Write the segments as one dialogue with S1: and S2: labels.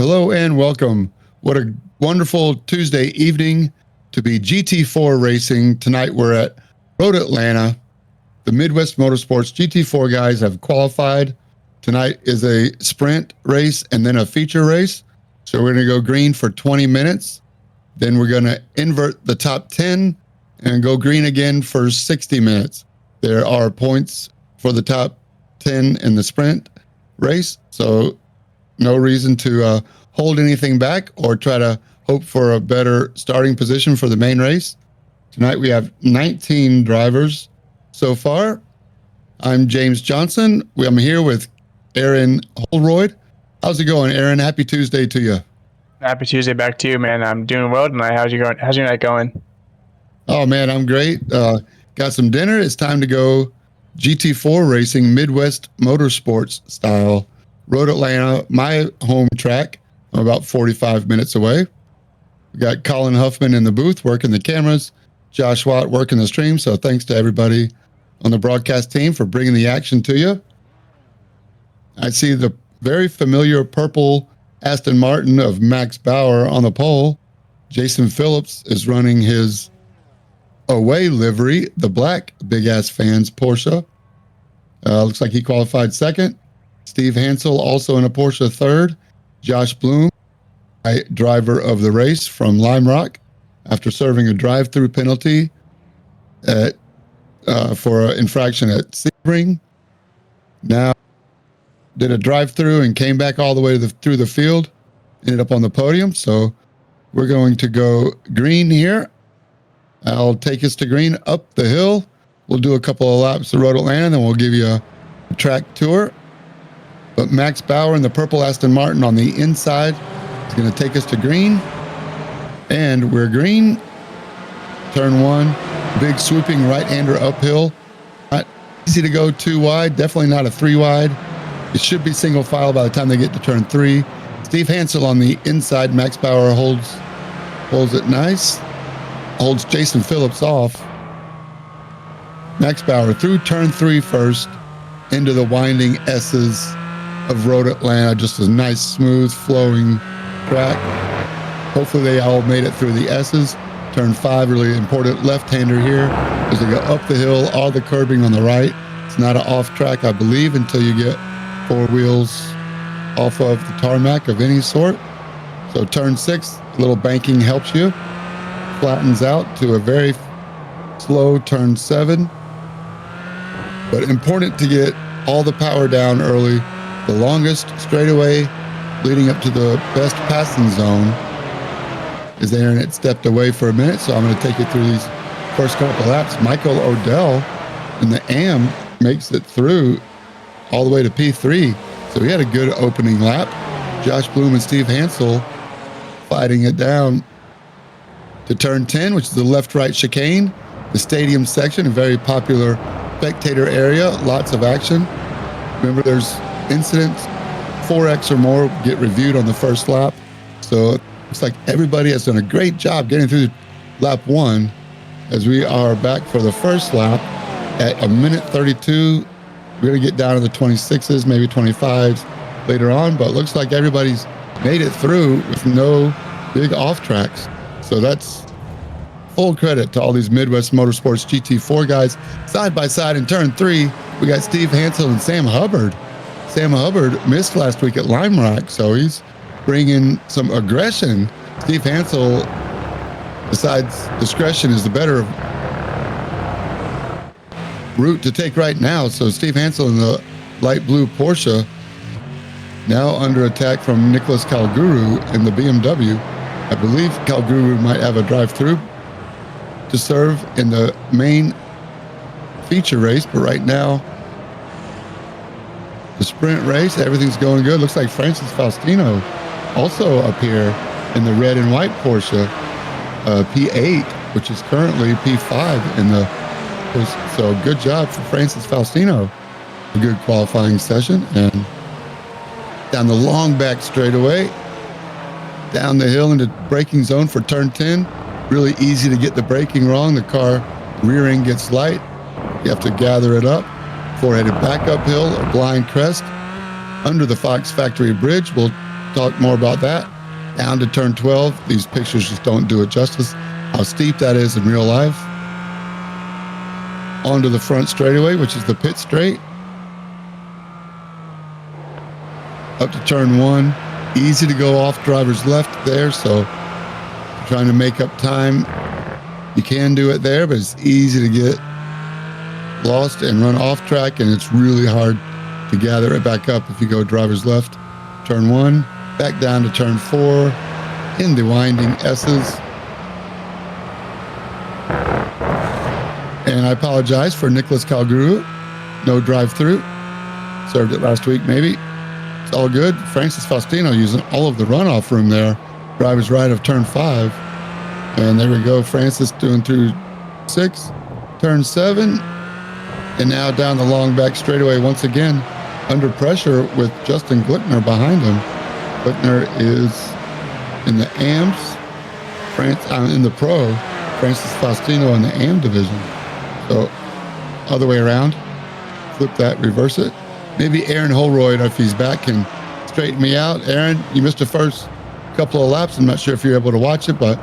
S1: Hello and welcome. What a wonderful Tuesday evening to be GT4 racing. Tonight we're at Road Atlanta. The Midwest Motorsports GT4 guys have qualified. Tonight is a sprint race and then a feature race. So we're going to go green for 20 minutes. Then we're going to invert the top 10 and go green again for 60 minutes. There are points for the top 10 in the sprint race. So no reason to hold anything back or try to hope for a better starting position for the main race. Tonight we have 19 drivers so far. I'm James Johnson. I'm here with Aaron Holroyd. How's it going, Aaron? Happy Tuesday to you.
S2: Happy Tuesday back to you, man. I'm doing well tonight. How's your night going?
S1: Oh, man, I'm great. Got some dinner. It's time to go GT4 racing, Midwest Motorsports style. Road Atlanta, my home track. I'm about 45 minutes away. We got Colin Huffman in the booth working the cameras, Josh Watt working the stream. So thanks to everybody on the broadcast team for bringing the action to you. I see the very familiar purple Aston Martin of Max Bauer on the pole. Jason Phillips is running his away livery, the black Big Ass Fans Porsche. Looks like he qualified second. Steve Hansel also in a Porsche third. Josh Bloom, driver of the race from Lime Rock, after serving a drive-through penalty for an infraction at Sebring. Now did a drive-through and came back all the way through the field. Ended up on the podium. So we're going to go green here. I'll take us to green up the hill. We'll do a couple of laps of Road Atlanta, then we'll give you a track tour. But Max Bauer in the purple Aston Martin on the inside is going to take us to green. And we're green. Turn one. Big swooping right-hander uphill. Not easy to go too wide. Definitely not a 3 wide. It should be single file by the time they get to turn 3. Steve Hansel on the inside. Max Bauer holds it nice. Holds Jason Phillips off. Max Bauer through turn 3 first into the winding S's of Road Atlanta. Just a nice, smooth, flowing track. Hopefully they all made it through the S's. Turn 5, really important left-hander here as they go up the hill, all the curbing on the right. It's not an off track, I believe, until you get 4 wheels off of the tarmac of any sort. So turn 6, a little banking helps you. Flattens out to a very slow turn 7. But important to get all the power down early. The longest straightaway leading up to the best passing zone is there, and it stepped away for a minute. So I'm going to take you through these first couple laps. Michael Odell in the AM makes it through all the way to P3. So he had a good opening lap. Josh Bloom and Steve Hansel fighting it down to turn 10, which is the left-right chicane, the stadium section, a very popular spectator area, lots of action. Remember, there's incidents, 4X or more get reviewed on the first lap. So it looks like everybody has done a great job getting through lap 1 as we are back for the first lap at a minute 32. We're going to get down to the 26s, maybe 25s later on, but it looks like everybody's made it through with no big off tracks. So that's full credit to all these Midwest Motorsports GT4 guys. Side by side in turn 3, we got Steve Hansel and Sam Hubbard. Sam Hubbard missed last week at Lime Rock, so he's bringing some aggression. Steve Hansel, besides discretion, is the better route to take right now. So Steve Hansel in the light blue Porsche, now under attack from Nicholas Calguru in the BMW. I believe Calguru might have a drive-through to serve in the main feature race, but right now, the sprint race, everything's going good. Looks like Francis Faustino also up here in the red and white Porsche P8, which is currently P5 in the. So good job for Francis Faustino. A good qualifying session, and down the long back straightaway, down the hill into braking zone for turn 10. Really easy to get the braking wrong. The car rear end gets light. You have to gather it up. Before headed back uphill, a blind crest under the Fox Factory Bridge. We'll talk more about that. Down to turn 12. These pictures just don't do it justice. How steep that is in real life. Onto the front straightaway, which is the pit straight. Up to turn 1. Easy to go off driver's left there, so trying to make up time. You can do it there, but it's easy to get lost and run off track, and it's really hard to gather it back up if you go driver's left. Turn 1, back down to turn 4, in the winding S's. And I apologize for Nicholas Calguru. No drive-through. Served it last week, maybe. It's all good. Francis Faustino using all of the runoff room there. Driver's right of turn 5. And there we go. Francis doing through 6. Turn 7. And now down the long back straightaway once again. Under pressure with Justin Glickner behind him. Glickner is in the AMs. In the Pro. Francis Faustino in the AM division. So, other way around. Flip that, reverse it. Maybe Aaron Holroyd, if he's back, can straighten me out. Aaron, you missed the first couple of laps. I'm not sure if you're able to watch it, but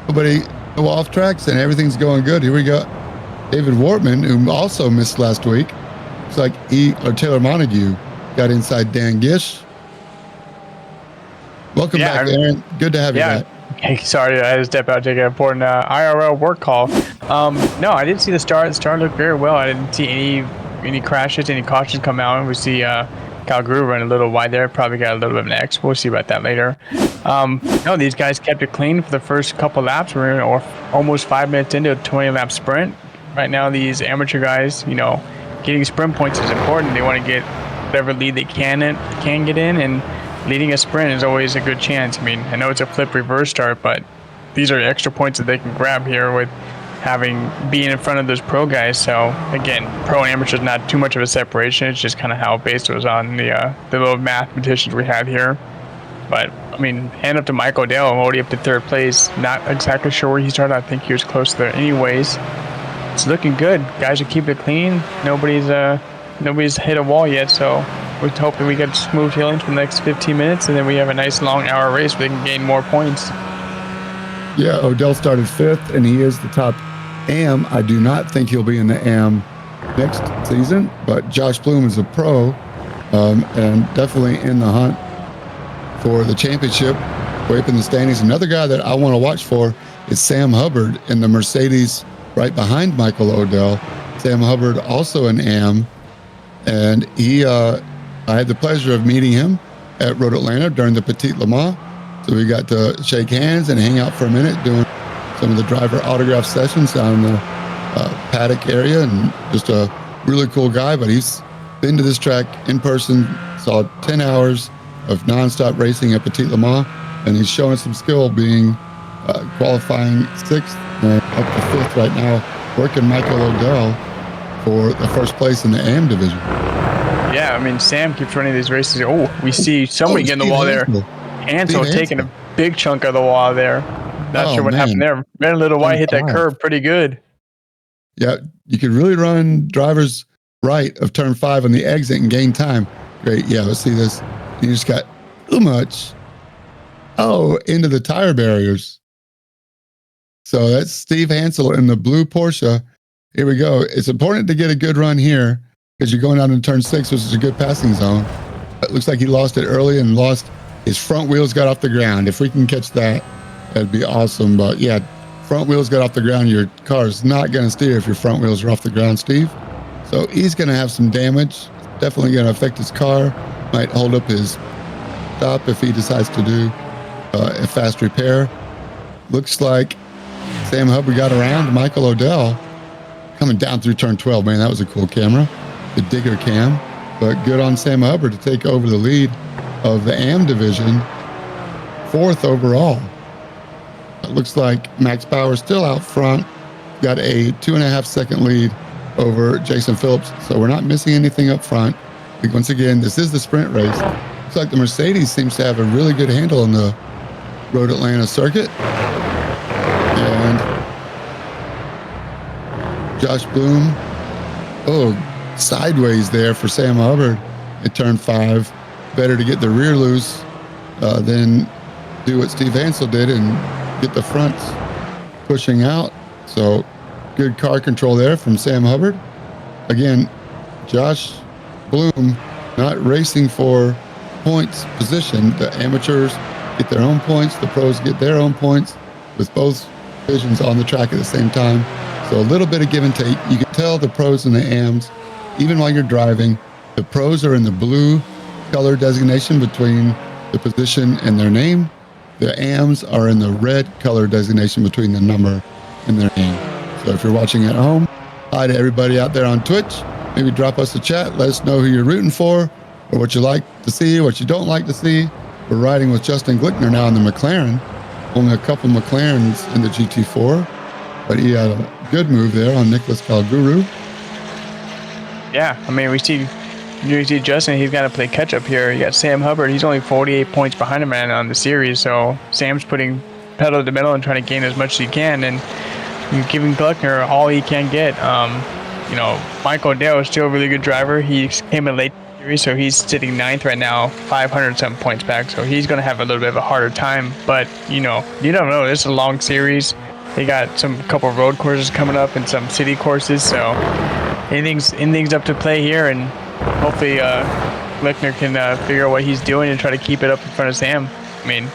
S1: nobody go off tracks and everything's going good. Here we go. David Wortman, who also missed last week. Looks like Taylor Montague got inside Dan Gish. Welcome back, Aaron. Good to have you back.
S2: Hey, sorry, I had to step out to take an important IRL work call. No, I didn't see the start. The start looked very well. I didn't see any crashes, any cautions come out. We see Calgary run a little wide there. Probably got a little bit of an X. We'll see about that later. No, these guys kept it clean for the first couple laps. We're almost 5 minutes into a 20-lap sprint. Right now, these amateur guys, getting sprint points is important. They want to get whatever lead they can get in, and leading a sprint is always a good chance. I mean, I know it's a flip reverse start, but these are extra points that they can grab here with being in front of those pro guys. So again, pro and amateur is not too much of a separation. It's just kind of how based was on the little mathematicians we have here. But I mean, hand up to Mike O'Dell, already up to third place. Not exactly sure where he started. I think he was close there anyways. It's looking good. Guys are keeping it clean. Nobody's hit a wall yet, so we're hoping we get smooth sailing for the next 15 minutes, and then we have a nice long hour race where they can gain more points.
S1: Yeah, Odell started 5th, and he is the top AM. I do not think he'll be in the AM next season, but Josh Bloom is a pro and definitely in the hunt for the championship, way up in the standings. Another guy that I want to watch for is Sam Hubbard in the Mercedes right behind Michael Odell. Sam Hubbard also an AM, and I had the pleasure of meeting him at Road Atlanta during the Petit Le Mans. So we got to shake hands and hang out for a minute doing some of the driver autograph sessions down in the paddock area, and just a really cool guy. But he's been to this track in person, saw 10 hours of nonstop racing at Petit Le Mans, and he's showing some skill being qualifying 6th and up to 5th right now, working Michael Odell for the first place in the AM division.
S2: Yeah, I mean, Sam keeps running these races. Oh, we see somebody getting the wall there. Ansel taking a big chunk of the wall there. Not sure what happened there. Ran a little wide, hit that curve pretty good.
S1: Yeah, you could really run driver's right of turn 5 on the exit and gain time. Great. Yeah, let's see this. You just got too much. Oh, into the tire barriers. So that's Steve Hansel in the blue Porsche. Here we go. It's important to get a good run here because you're going out in turn 6, which is a good passing zone. It looks like he lost it early and lost his front wheels got off the ground. If we can catch that, that'd be awesome. But yeah, front wheels got off the ground. Your car is not going to steer if your front wheels are off the ground, Steve. So he's going to have some damage. Definitely going to affect his car. Might hold up his stop if he decides to do a fast repair. Looks like Sam Hubbard got around Michael Odell coming down through turn 12. Man, that was a cool camera. The digger cam. But good on Sam Hubbard to take over the lead of the AM division, 4th overall. It looks like Max Bauer still out front. Got a 2.5 second lead over Jason Phillips. So we're not missing anything up front. Once again, this is the sprint race. Looks like the Mercedes seems to have a really good handle on the Road Atlanta circuit. And Josh Bloom, sideways there for Sam Hubbard at turn 5. Better to get the rear loose then do what Steve Hansel did and get the fronts pushing out. So good car control there from Sam Hubbard. Again, Josh Bloom not racing for points position. The amateurs get their own points, the pros get their own points, with both divisions on the track at the same time. So a little bit of give and take. You can tell the pros and the AMs, even while you're driving, the pros are in the blue color designation between the position and their name. The AMs are in the red color designation between the number and their name. So if you're watching at home, hi to everybody out there on Twitch. Maybe drop us a chat. Let us know who you're rooting for or what you like to see, what you don't like to see. We're riding with Justin Glickner now in the McLaren. Only a couple McLarens in the GT4, but he had a good move there on Nicholas Calguru.
S2: Yeah, I mean, you see Justin, he's got to play catch up here. You got Sam Hubbard, he's only 48 points behind him man on the series, so Sam's putting pedal to the metal and trying to gain as much as he can, and you're giving Glickner all he can get. Michael Dale is still a really good driver. He came in late series, so he's sitting 9th right now, 500-something points back, so he's going to have a little bit of a harder time, but you don't know. This is a long series. They got a couple of road courses coming up and some city courses, so anything's up to play here, and hopefully Glickner can figure out what he's doing and try to keep it up in front of Sam. I mean,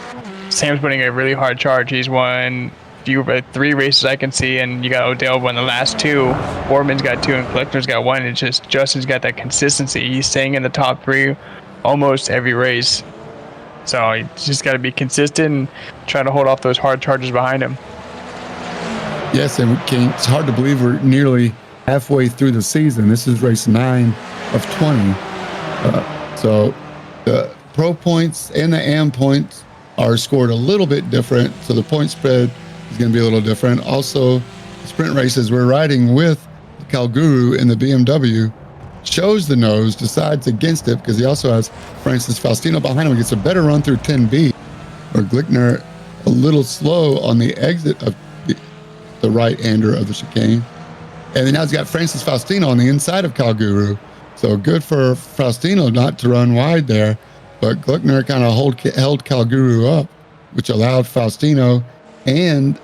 S2: Sam's putting a really hard charge. He's won 3 races I can see, and you got Odell won the last 2. Boardman's got 2, and Glickner's got 1. It's just Justin's got that consistency. He's staying in the top 3 almost every race. So he's just got to be consistent and try to hold off those hard charges behind him.
S1: Yes, and it's hard to believe we're nearly halfway through the season. This is race 9 of 20. So the pro points and the AM points are scored a little bit different. So the point spread is going to be a little different. Also, sprint races, we're riding with Calguru in the BMW, shows the nose, decides against it because he also has Francis Faustino behind him. He gets a better run through 10B, where Glickner a little slow on the exit of the right-hander of the chicane. And then now he's got Francis Faustino on the inside of Calguru. So good for Faustino not to run wide there, but Glickner kind of held Calguru up, which allowed Faustino, and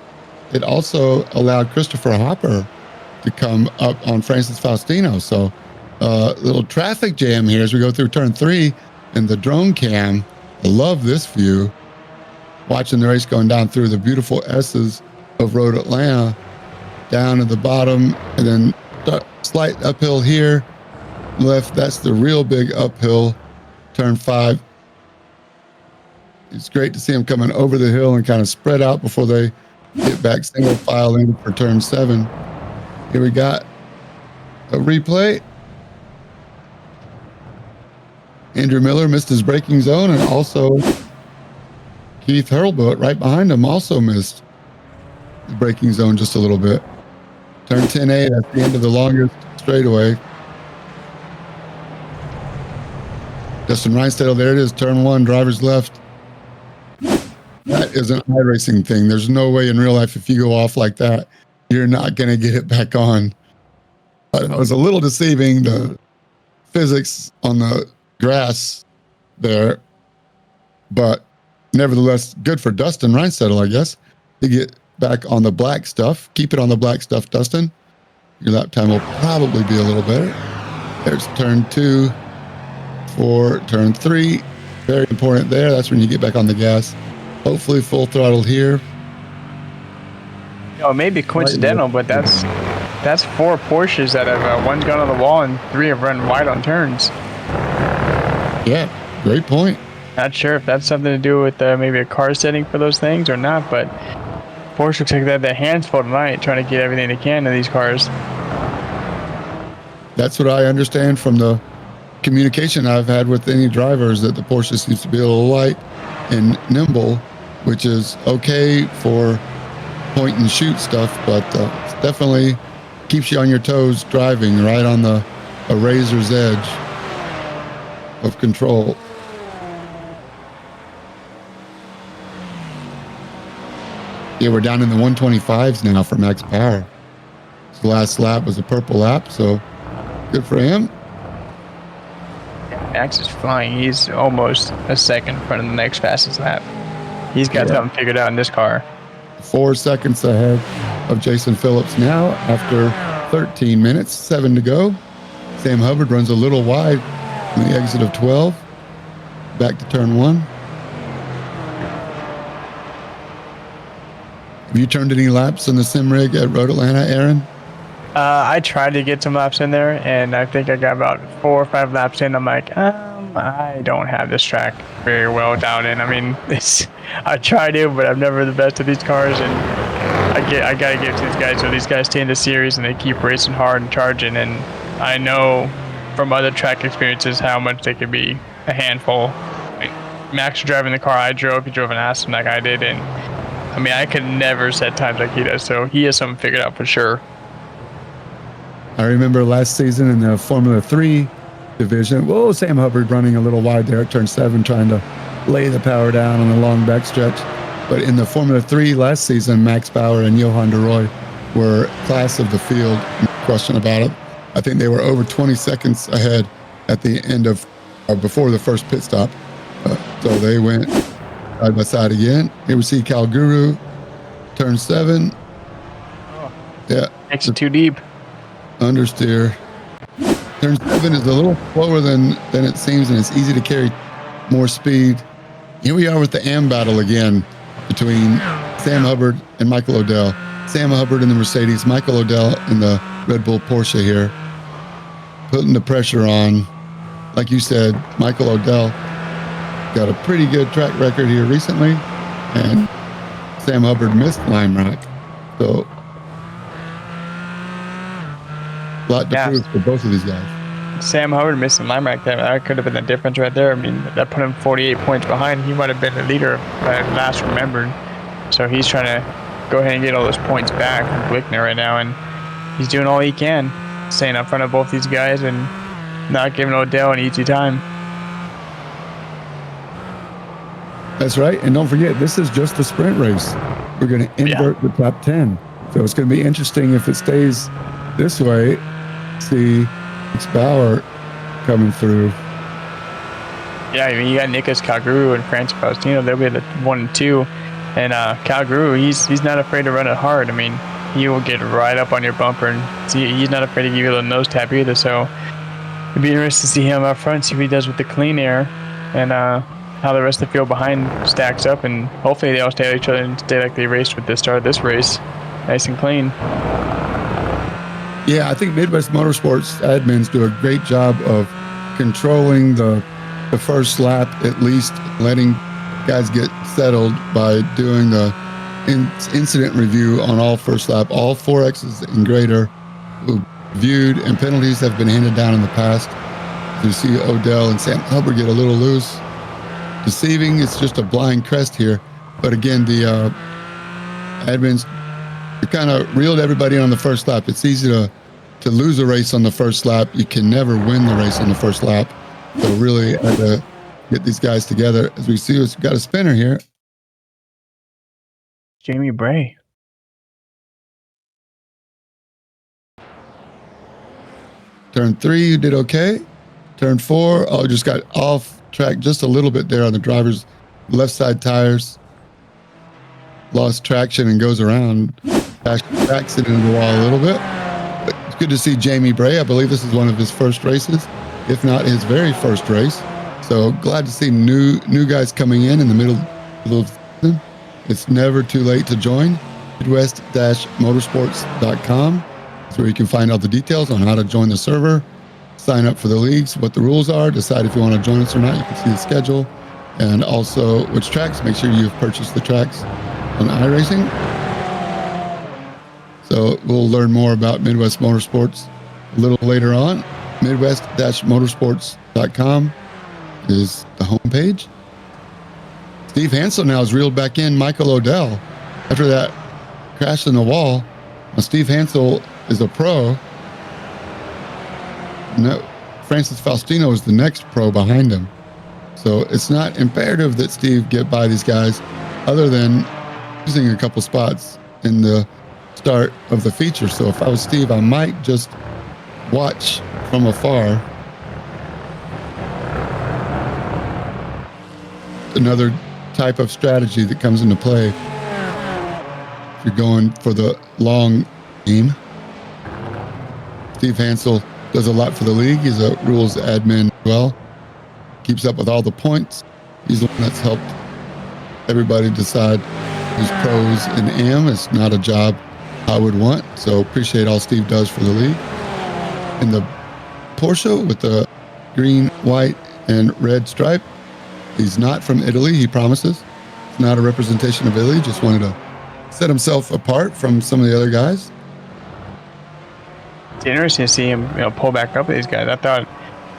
S1: it also allowed Christopher Hopper to come up on Francis Faustino. So little traffic jam here as we go through turn 3 and the drone cam. I love this view, watching the race going down through the beautiful S's of Road Atlanta, down at the bottom, and then slight uphill here, left. That's the real big uphill, turn 5. It's great to see them coming over the hill and kind of spread out before they get back single file in for turn 7. Here we got a replay. Andrew Miller missed his braking zone, and also Keith Hurlbut right behind him also missed the braking zone just a little bit. Turn 10A, that's the end of the longest straightaway. Justin Reinstedel, there it is, turn 1, driver's left. That is an iRacing thing. There's no way in real life if you go off like that, you're not going to get it back on. But it was a little deceiving, the physics on the grass there. But nevertheless, good for Dustin Reinstedel, I guess, to get back on the black stuff. Keep it on the black stuff, Dustin. Your lap time will probably be a little better. There's turn 2 for turn 3. Very important there. That's when you get back on the gas. Hopefully full throttle here.
S2: It may be coincidental, but that's 4 Porsches that have one's gone on the wall and 3 have run wide on turns.
S1: Yeah, great point.
S2: Not sure if that's something to do with maybe a car setting for those things or not, but Porsche looks like they have their hands full tonight trying to get everything they can in these cars.
S1: That's what I understand from the communication I've had with any drivers, that the Porsche seems to be a little light and nimble, which is okay for point and shoot stuff, but it definitely keeps you on your toes driving, right on a razor's edge of control. Yeah, we're down in the 125s now for max power. The last lap was a purple lap, so good for him.
S2: Max is flying. He's almost a second in front of the next fastest lap. He's got something figured out in this car.
S1: 4 seconds ahead of Jason Phillips now after 13 minutes, 7 to go. Sam Hubbard runs a little wide on the exit of 12. Back to turn 1. Have you turned any laps in the sim rig at Road Atlanta, Aaron?
S2: I tried to get some laps in there, and I think I got about 4 or 5 laps in. I'm like, I don't have this track very well down in. I mean, I try to, but I'm never the best at these cars, and I gotta give it to these guys. So these guys stay in the series, and they keep racing hard and charging, and I know from other track experiences how much they could be a handful. I mean, Max driving the car I drove, he drove an Aston like I did, and I mean, I could never set times like he does, so he has something figured out for sure.
S1: I remember last season in the Formula 3 division, Sam Hubbard running a little wide there at turn 7, trying to lay the power down on the long backstretch. But in the Formula 3 last season, Max Bauer and Johan de Rooij were class of the field, no question about it. I think they were over 20 seconds ahead at the end of, before the first pit stop. So they went side by side again. Here we see Cal Guru, turn 7. Yeah.
S2: Makes it too deep.
S1: Understeer. Turn 7 is a little slower than it seems, and it's easy to carry more speed. Here we are with the AM battle again between Sam Hubbard and Michael Odell. Sam Hubbard in the Mercedes, Michael Odell in the Red Bull Porsche here. Putting the pressure on. Like you said, Michael Odell got a pretty good track record here recently, and Sam Hubbard missed Lime Rock. So a lot to prove for both of these guys.
S2: Sam Hubbard missing Lime Rock there. That could have been the difference right there. I mean, that put him 48 points behind. He might have been the leader if I last remembered. So he's trying to go ahead and get all those points back from Glickner right now, and he's doing all he can, staying up front of both these guys and not giving Odell an easy time.
S1: That's right. And don't forget, this is just a sprint race. We're going to invert the top 10. So it's going to be interesting if it stays this way. See Max Bauer coming through.
S2: Yeah, I mean, you got Nicholas Calguru and Francis Faustino. They'll be the 1 and 2. And Calguru, he's not afraid to run it hard. I mean, he will get right up on your bumper, and he's not afraid to give you a little nose tap either. So it'd be interesting to see him up front, see what he does with the clean air, and how the rest of the field behind stacks up, and hopefully they all stay at each other and stay like they raced with the start of this race, nice and clean.
S1: Yeah, I think Midwest Motorsports admins do a great job of controlling the first lap, at least letting guys get settled by doing the incident review on all first lap. All 4Xs and greater viewed, and penalties have been handed down in the past. So you see Odell and Sam Hubbard get a little loose. Deceiving, it's just a blind crest here. But again, the admins kind of reeled everybody on the first lap. It's easy to lose a race on the first lap. You can never win the race on the first lap. So really had to get these guys together. As we see, we've got a spinner here.
S2: Jamie Bray.
S1: Turn 3, you did okay. Turn 4, just got off track just a little bit there on the driver's left side tires. Lost traction and goes around. Backs it into the wall a little bit. But it's good to see Jamie Bray. I believe this is one of his first races, if not his very first race. So glad to see new guys coming in the middle of the season. It's never too late to join. Midwest-motorsports.com. That's where you can find all the details on how to join the server, sign up for the leagues, what the rules are, decide if you want to join us or not. You can see the schedule, and also which tracks. Make sure you've purchased the tracks on iRacing. So we'll learn more about Midwest Motorsports a little later on. Midwest-motorsports.com is the homepage. Steve Hansel now is reeled back in Michael Odell after that crash in the wall. Now Steve Hansel is a pro. No, Francis Faustino is the next pro behind him. So it's not imperative that Steve get by these guys, other than losing a couple spots in the start of the feature. So if I was Steve, I might just watch from afar. another type of strategy that comes into play if you're going for the long game. Steve Hansel does a lot for the league. He's a rules admin as well. Keeps up with all the points. He's the one that's helped everybody decide who's pros and am. It's not a job I would want. So appreciate all Steve does for the league. In the Porsche with the green, white, and red stripe, he's not from Italy, he promises. It's not a representation of Italy. Just wanted to set himself apart from some of the other guys.
S2: It's interesting to see him, pull back up with these guys. I thought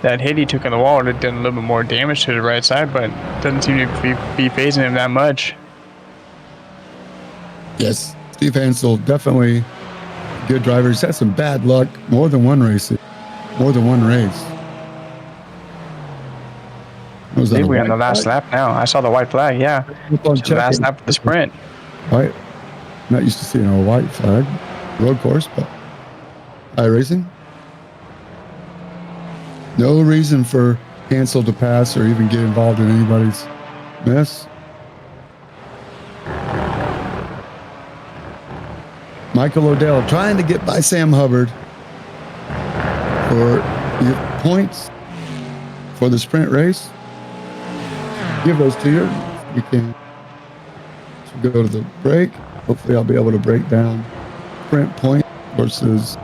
S2: that hit he took on the wall did a little bit more damage to the right side, but doesn't seem to be phasing him that much.
S1: Yes, Steve Hansel, definitely a good driver. He's had some bad luck, more than one race.
S2: I think we're on the last lap now. I saw the white flag, yeah. The last lap of the sprint.
S1: White. Not used to seeing a white flag. Road course, but iRacing. No reason for Hansel to pass or even get involved in anybody's mess. Michael O'Dell trying to get by Sam Hubbard for the points for the sprint race. Give those to you. We can go to the break. Hopefully I'll be able to break down sprint point versus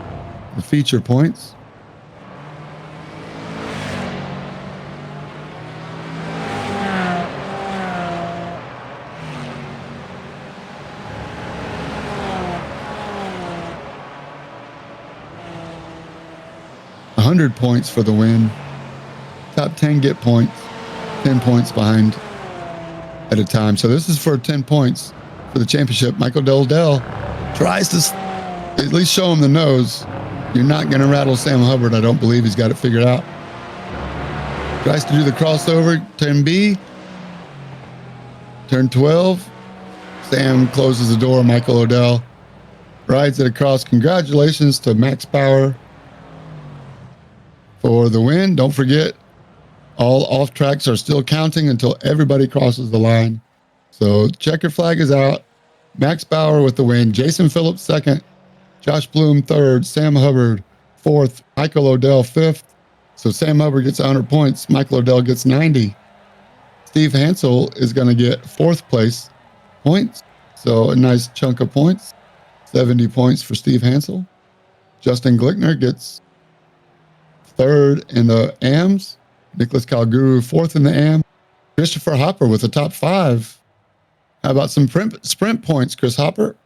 S1: the feature points. Points for the win. Top 10 get points. 10 points behind at a time. So this is for 10 points for the championship. Michael Dell tries to at least show him the nose. You're not going to rattle Sam Hubbard. I don't believe he's got it figured out. Tries to do the crossover. Turn B. Turn 12. Sam closes the door. Michael O'Dell rides it across. Congratulations to Max Bauer for the win. Don't forget, all off tracks are still counting until everybody crosses the line. So checker flag is out. Max Bauer with the win. Jason Phillips second. Josh Bloom third. Sam Hubbard fourth. Michael O'Dell fifth. So Sam Hubbard gets 100 points. Michael O'Dell gets 90. Steve Hansel is going to get fourth place points. So a nice chunk of points. 70 points for Steve Hansel. Justin Glickner gets third in the AMs. Nicholas Calguru fourth in the AM. Christopher Hopper with the top 5. How about some sprint points, Chris Hopper?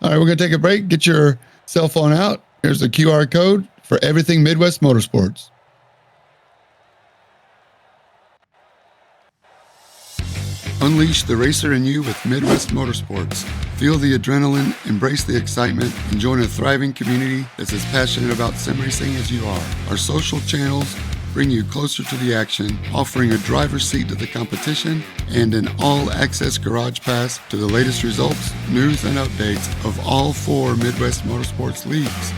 S1: All right, we're going to take a break. Get your cell phone out. Here's the QR code for everything Midwest Motorsports. Unleash the racer in you with Midwest Motorsports. Feel the adrenaline, embrace the excitement, and join a thriving community that's as passionate about sim racing as you are. Our social channels bring you closer to the action, offering a driver's seat to the competition and an all-access garage pass to the latest results, news, and updates of all 4 Midwest Motorsports leagues.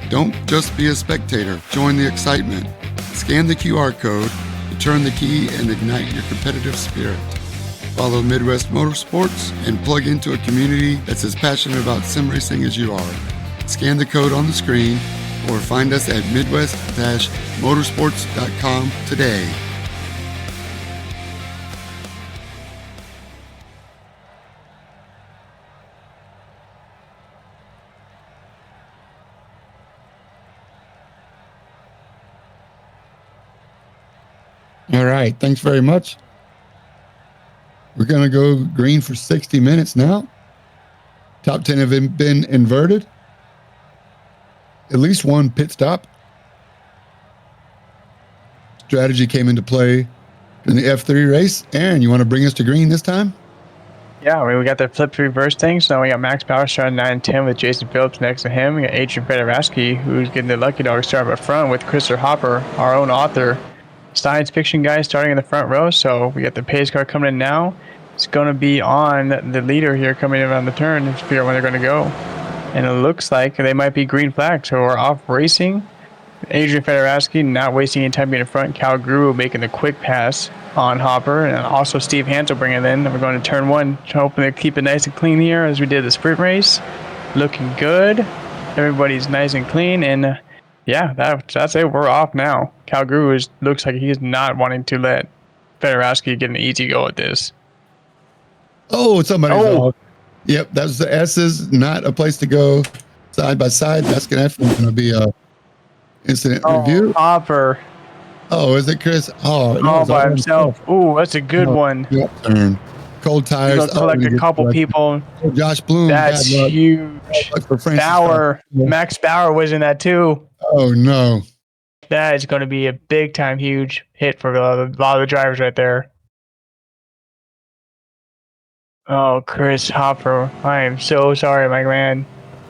S1: Don't just be a spectator, join the excitement. Scan the QR code to turn the key and ignite your competitive spirit. Follow Midwest Motorsports and plug into a community that's as passionate about sim racing as you are. Scan the code on the screen or find us at midwest-motorsports.com today. All right, thanks very much. We're going to go green for 60 minutes now. Top 10 have been inverted. At least one pit stop. Strategy came into play in the F3 race. Aaron, you want to bring us to green this time?
S2: Yeah, we got the flip reverse thing. So we got Max Bauer starting 9 and 10 with Jason Phillips next to him. We got Adrian Fedorowski, who's getting the lucky dog start up front with Christopher Hopper, our own author, science fiction guy, starting in the front row. So we got the pace car coming in now. It's going to be on the leader here coming in around the turn to figure out when they're going to go. And it looks like they might be green flag. So we're off racing. Adrian Fedorowski not wasting any time being in front. Cal Guru making the quick pass on Hopper, and also Steve Hansel bringing it in. And we're going to turn one, hoping to keep it nice and clean here as we did the sprint race. Looking good. Everybody's nice and clean, and yeah, that's it. We're off now. Cal Guru looks like he's not wanting to let Fedorowski get an easy go at this.
S1: Oh, somebody's off. Yep, that's the S's. Not a place to go side by side. That's going to be a incident review.
S2: Hopper.
S1: Oh, is it Chris? Oh, no,
S2: all by himself. Ooh, that's a good one.
S1: Turn. Cold tires.
S2: Collect a couple people.
S1: Oh, Josh Bloom.
S2: That's huge. Bauer. Max Bauer was in that too.
S1: Oh, no.
S2: That is going to be a big time huge hit for a lot of the drivers right there. Oh, Chris Hopper. I am so sorry, my man.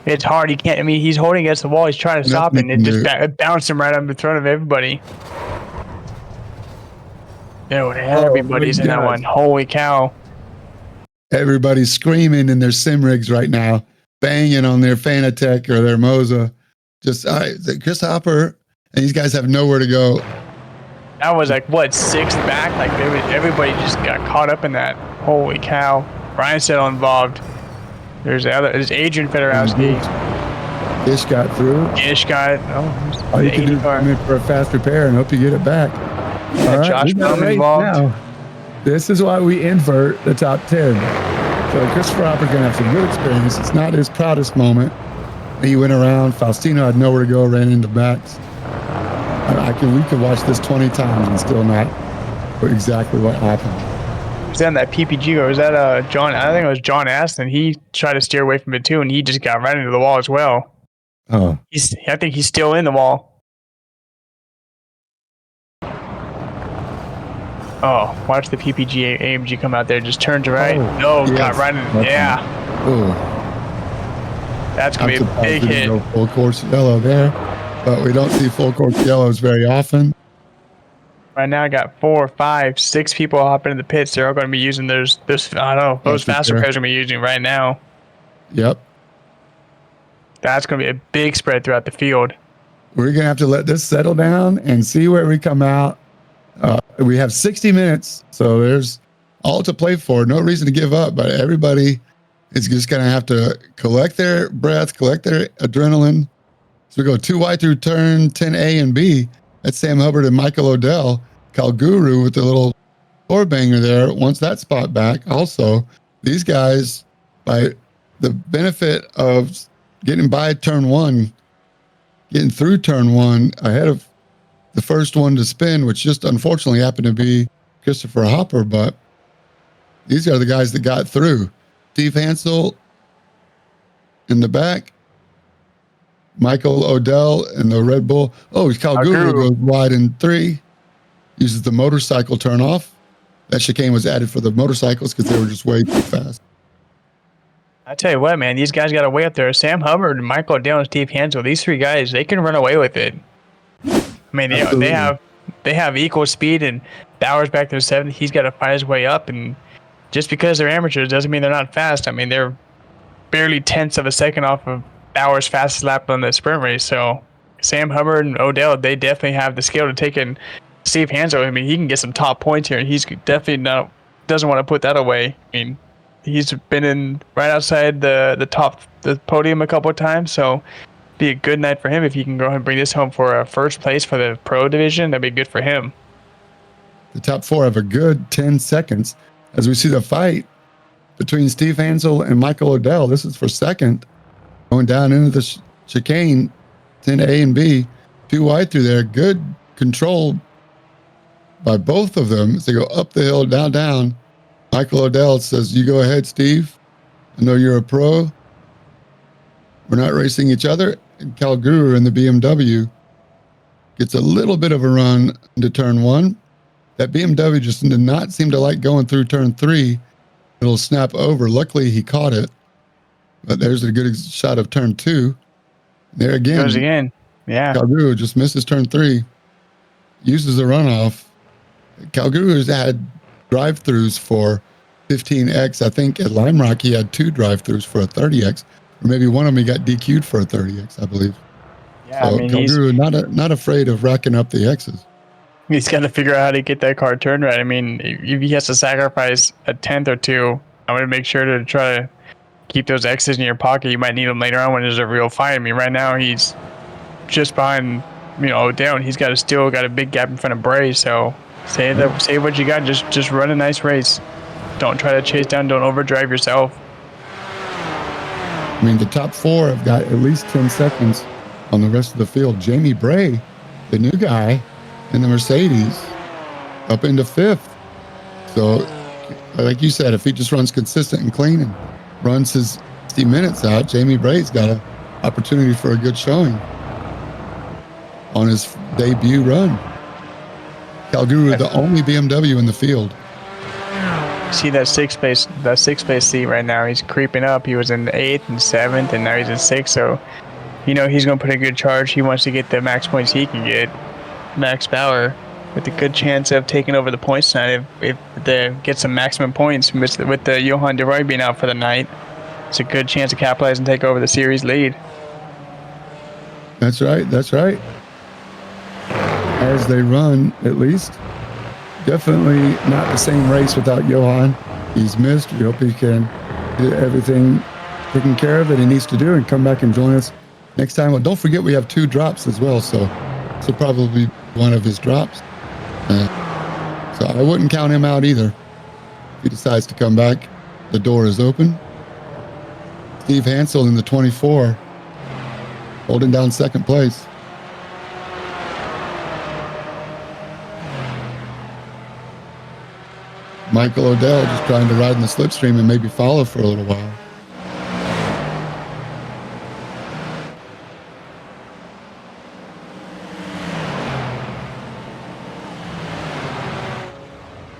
S2: It's hard. He can't. I mean, he's holding against the wall. He's trying to stop it, and it just bounced him right up in front of everybody. Dude, everybody's in that one. Holy cow.
S1: Everybody's screaming in their sim rigs right now, banging on their Fanatec or their Moza. Just Chris Hopper, and these guys have nowhere to go.
S2: That was like, what, sixth back? Like, everybody just got caught up in that. Holy cow. Ryan Settle involved. There's Adrian Fedorowski.
S1: Ish got through.
S2: Ish got.
S1: All you can do is come in for a fast repair and hope you get it back.
S2: All right, Josh Bellman involved.
S1: Now. This is why we invert the top 10. So Christopher Hopper's going to have some good experience. It's not his proudest moment. He went around. Faustino had nowhere to go, ran into backs. We could watch this 20 times and still not know exactly what happened.
S2: Was that in that PPG or was that John? I think it was John Aston. He tried to steer away from it too, and he just got right into the wall as well.
S1: Oh.
S2: I think he's still in the wall. Oh, watch the PPG AMG come out there. Just turns right. Oh, no, got right in. Yeah.
S1: Oh.
S2: That's going to be a big hit.
S1: Go full course yellow there, but we don't see full course yellows very often.
S2: Right now, I got 4, 5, 6 people hopping in the pits. They're all going to be using those faster cars we're using right now.
S1: Yep.
S2: That's going to be a big spread throughout the field.
S1: We're going to have to let this settle down and see where we come out. We have 60 minutes, so there's all to play for. No reason to give up, but everybody is just going to have to collect their breath, collect their adrenaline. So we go 2 wide through turn 10A and B. That's Sam Hubbard and Michael Odell. Cal Guru with the little floor banger there wants that spot back. Also, these guys, by the benefit of getting by turn 1, getting through turn 1 ahead of the first one to spin, which just unfortunately happened to be Christopher Hopper, but these are the guys that got through. Steve Hansel in the back, Michael Odell in the Red Bull. Oh, Cal Guru goes wide in 3, uses the motorcycle turn off. That chicane was added for the motorcycles because they were just way too fast.
S2: I tell you what, man, these guys got away up there. Sam Hubbard, Michael Odell, and Steve Hansel, these 3 guys, they can run away with it. I mean, they have equal speed, and Bauer's back there 7th. He's got to fight his way up, and just because they're amateurs doesn't mean they're not fast. I mean, they're barely tenths of a second off of Bauer's fastest lap on the sprint race. So Sam Hubbard and Odell, they definitely have the skill to take in Steve Hansel. I mean, he can get some top points here, and he's definitely doesn't want to put that away. I mean, he's been in right outside the podium a couple of times, so be a good night for him if he can go ahead and bring this home for a first place for the pro division. That'd be good for him.
S1: The top 4 have a good 10 seconds as we see the fight between Steve Hansel and Michael Odell. This is for second, going down into the chicane, 10A and B, 2 wide through there. Good control by both of them as they go up the hill, down. Michael Odell says, "You go ahead, Steve. I know you're a pro. We're not racing each other." And Cal Guru in the BMW gets a little bit of a run into turn 1. That BMW just did not seem to like going through turn 3. It'll snap over. Luckily, he caught it. But there's a good shot of turn 2. There again.
S2: Goes again. Yeah.
S1: Cal Guru just misses turn 3. Uses the runoff. Cal Guru's had drive-throughs for 15X. I think at Lime Rock, he had 2 drive-throughs for a 30X. Or maybe one of them he got DQ'd for a 30X, I believe.
S2: Yeah, I
S1: So
S2: mean,
S1: Calgary not afraid of racking up the X's.
S2: he's got to figure out how to get that car turned right. I mean, if he has to sacrifice a tenth or two, I'm gonna make sure to try to keep those X's in your pocket. You might need them later on when there's a real fight. I mean, right now he's just behind, Odell, and he's still got a big gap in front of Bray. So say what you got. Just run a nice race. Don't try to chase down. Don't overdrive yourself.
S1: I mean, the top four have got at least 10 seconds on the rest of the field. Jamie Bray, the new guy in the Mercedes, up into fifth. So, like you said, if he just runs consistent and clean and runs his 60 minutes out, Jamie Bray's got an opportunity for a good showing on his debut run. Calgary, the only BMW in the field.
S2: See that sixth place seat right now. He's creeping up. He was in 8th and 7th, and now he's in 6th. So, he's going to put a good charge. He wants to get the max points he can get. Max Bauer with a good chance of taking over the points tonight if they get some maximum points with the Johan de Roy being out for the night. It's a good chance to capitalize and take over the series lead.
S1: That's right. As they run, at least. Definitely not the same race without Johan. He's missed. We hope he can get everything taken care of that he needs to do and come back and join us next time. Well, don't forget we have 2 drops as well, so probably one of his drops. So I wouldn't count him out either. If he decides to come back, the door is open. Steve Hansel in the 24, holding down second place. Michael Odell just trying to ride in the slipstream and maybe follow for a little while.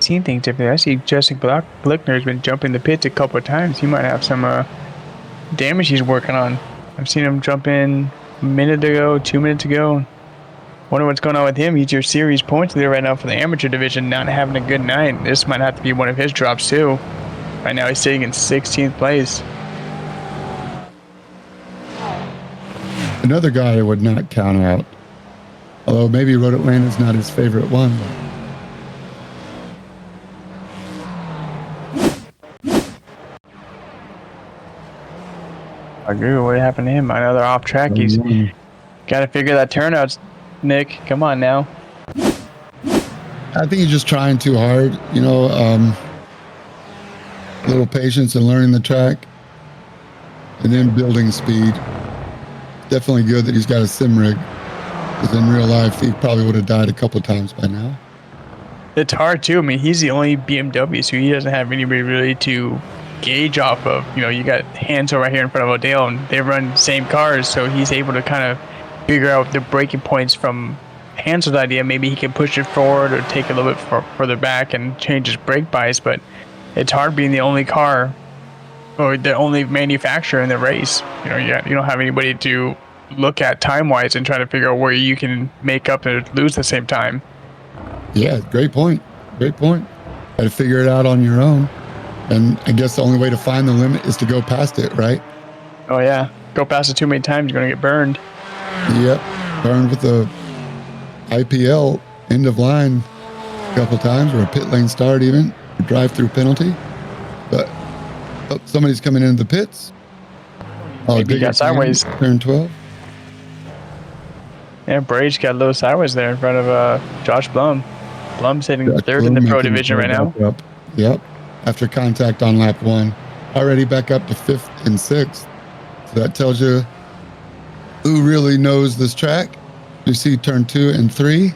S2: Seen things differently. I see Justin Glickner has been jumping the pits a couple of times. He might have some damage he's working on. I've seen him jump in a minute ago, 2 minutes ago. Wonder what's going on with him. He's your series points leader right now for the amateur division, not having a good night. This might have to be one of his drops too. Right now he's sitting in 16th place.
S1: Another guy I would not count out. Although maybe Road Atlanta's not his favorite one.
S2: I agree with what happened to him. Another off track. He's got to figure that turnout, Nick. Come on now.
S1: I think he's just trying too hard. A little patience and learning the track, and then building speed. Definitely good that he's got a sim rig, because in real life he probably would have died a couple of times by now.
S2: It's hard too. I mean, he's the only BMW, so he doesn't have anybody really to gauge off of. You got Hansel right here in front of Odell, and they run the same cars, so he's able to kind of figure out the braking points from Hansel's idea. Maybe he can push it forward or take it a little bit further back and change his brake bias, but it's hard being the only car or the only manufacturer in the race. You don't have anybody to look at time-wise and try to figure out where you can make up and lose the same time.
S1: Yeah, great point. Got to figure it out on your own. And I guess the only way to find the limit is to go past it, right?
S2: Oh, yeah. Go past it too many times, you're going to get burned.
S1: Yep. Burned with the IPL end of line a couple times, or a pit lane start even, a drive-through penalty. But somebody's coming into the pits.
S2: Maybe he got sideways.
S1: Turn 12.
S2: Yeah, Brage got a little sideways there in front of Josh Blum. Blum's sitting third in the pro division right now.
S1: Yep. After contact on lap 1. Already back up to 5th and 6th. So that tells you who really knows this track. You see turn 2 and 3.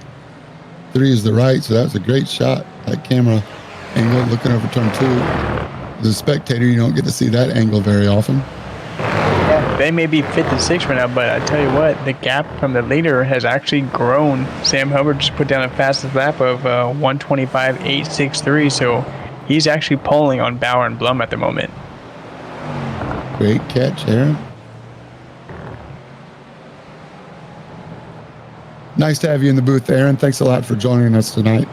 S1: 3 is the right, so that's a great shot. That camera angle looking over turn 2. As a spectator, you don't get to see that angle very often.
S2: Yeah, they may be 5th and 6th right now, but I tell you what, the gap from the leader has actually grown. Sam Hubbard just put down a fastest lap of 1:25.863, so he's actually pulling on Bauer and Blum at the moment.
S1: Great catch, Aaron. Nice to have you in the booth, Aaron. Thanks a lot for joining us tonight.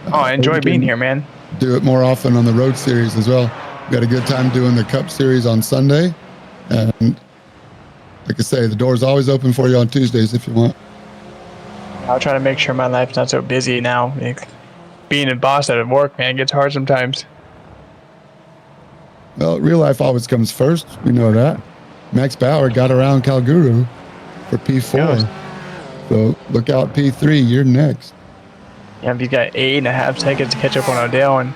S2: Oh, I enjoy being here, man.
S1: Do it more often on the road series as well. We had a good time doing the Cup Series on Sunday, and like I say, the door's always open for you on Tuesdays if you want.
S2: I'll try to make sure my life's not so busy now. Being a boss at work, man, gets hard sometimes.
S1: Well, real life always comes first. We know that. Max Bauer got around Calguru for P4. So look out P3. You're next.
S2: Yeah, he's got 8.5 seconds to catch up on Odell, and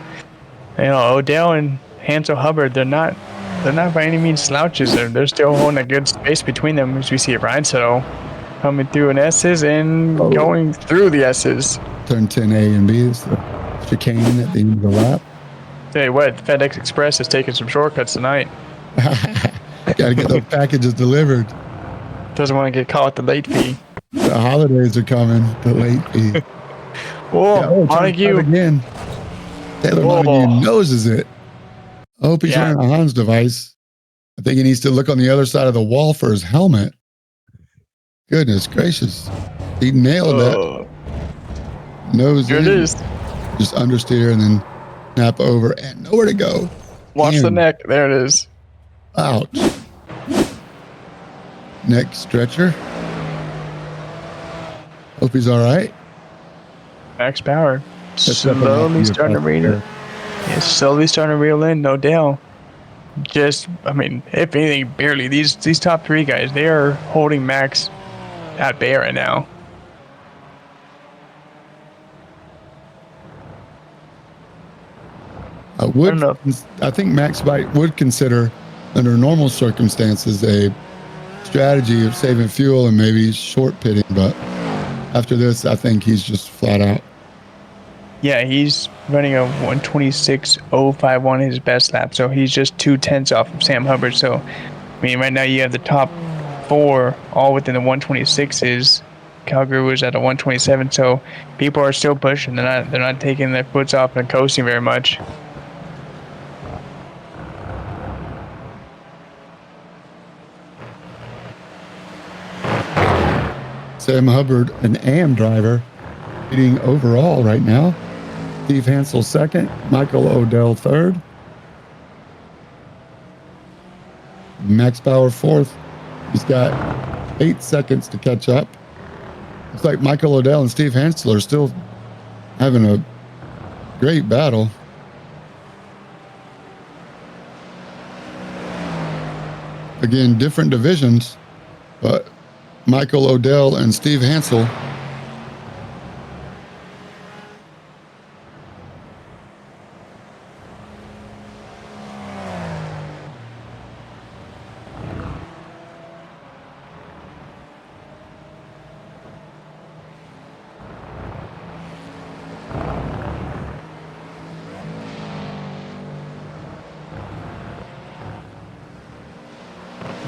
S2: Odell and Hansel Hubbard, they're not by any means slouches. They're still holding a good space between them, as we see Ryan Settle coming through in S's and going through the S's.
S1: Turn 10A and B is the chicane at the end of the lap.
S2: Tell you what, FedEx Express is taking some shortcuts tonight.
S1: Got to get those packages delivered.
S2: Doesn't want to get caught with the late fee.
S1: The holidays are coming. The late fee.
S2: Montague
S1: again. Taylor Montague noses it. I hope he's wearing a Hans device. I think he needs to look on the other side of the wall for his helmet. Goodness gracious. He nailed that. Nose
S2: here
S1: in.
S2: It is.
S1: Just understeer and then snap over and nowhere to go.
S2: Watch the neck. There it is.
S1: Ouch. Neck stretcher. Hope he's all right.
S2: Max Power. Slowly starting to reel in. Yeah, slowly starting to reel in, no doubt. Just, I mean, if anything, barely. These top three guys, they are holding Max at bay right now.
S1: I think Max would consider, under normal circumstances, a strategy of saving fuel and maybe short pitting, but after this, I think he's just flat out.
S2: Yeah, he's running a 126.051 his best lap, so he's just 2/10 off of Sam Hubbard. So, I mean, right now you have the top four all within the 126s. Calgary was at a 127, so people are still pushing. They're not taking their foots off and coasting very much.
S1: Sam Hubbard, an AM driver, leading overall right now. Steve Hansel second, Michael Odell third. Max Bauer fourth. He's got 8 seconds to catch up. Looks like Michael Odell and Steve Hansel are still having a great battle. Again, different divisions, but Michael Odell and Steve Hansel.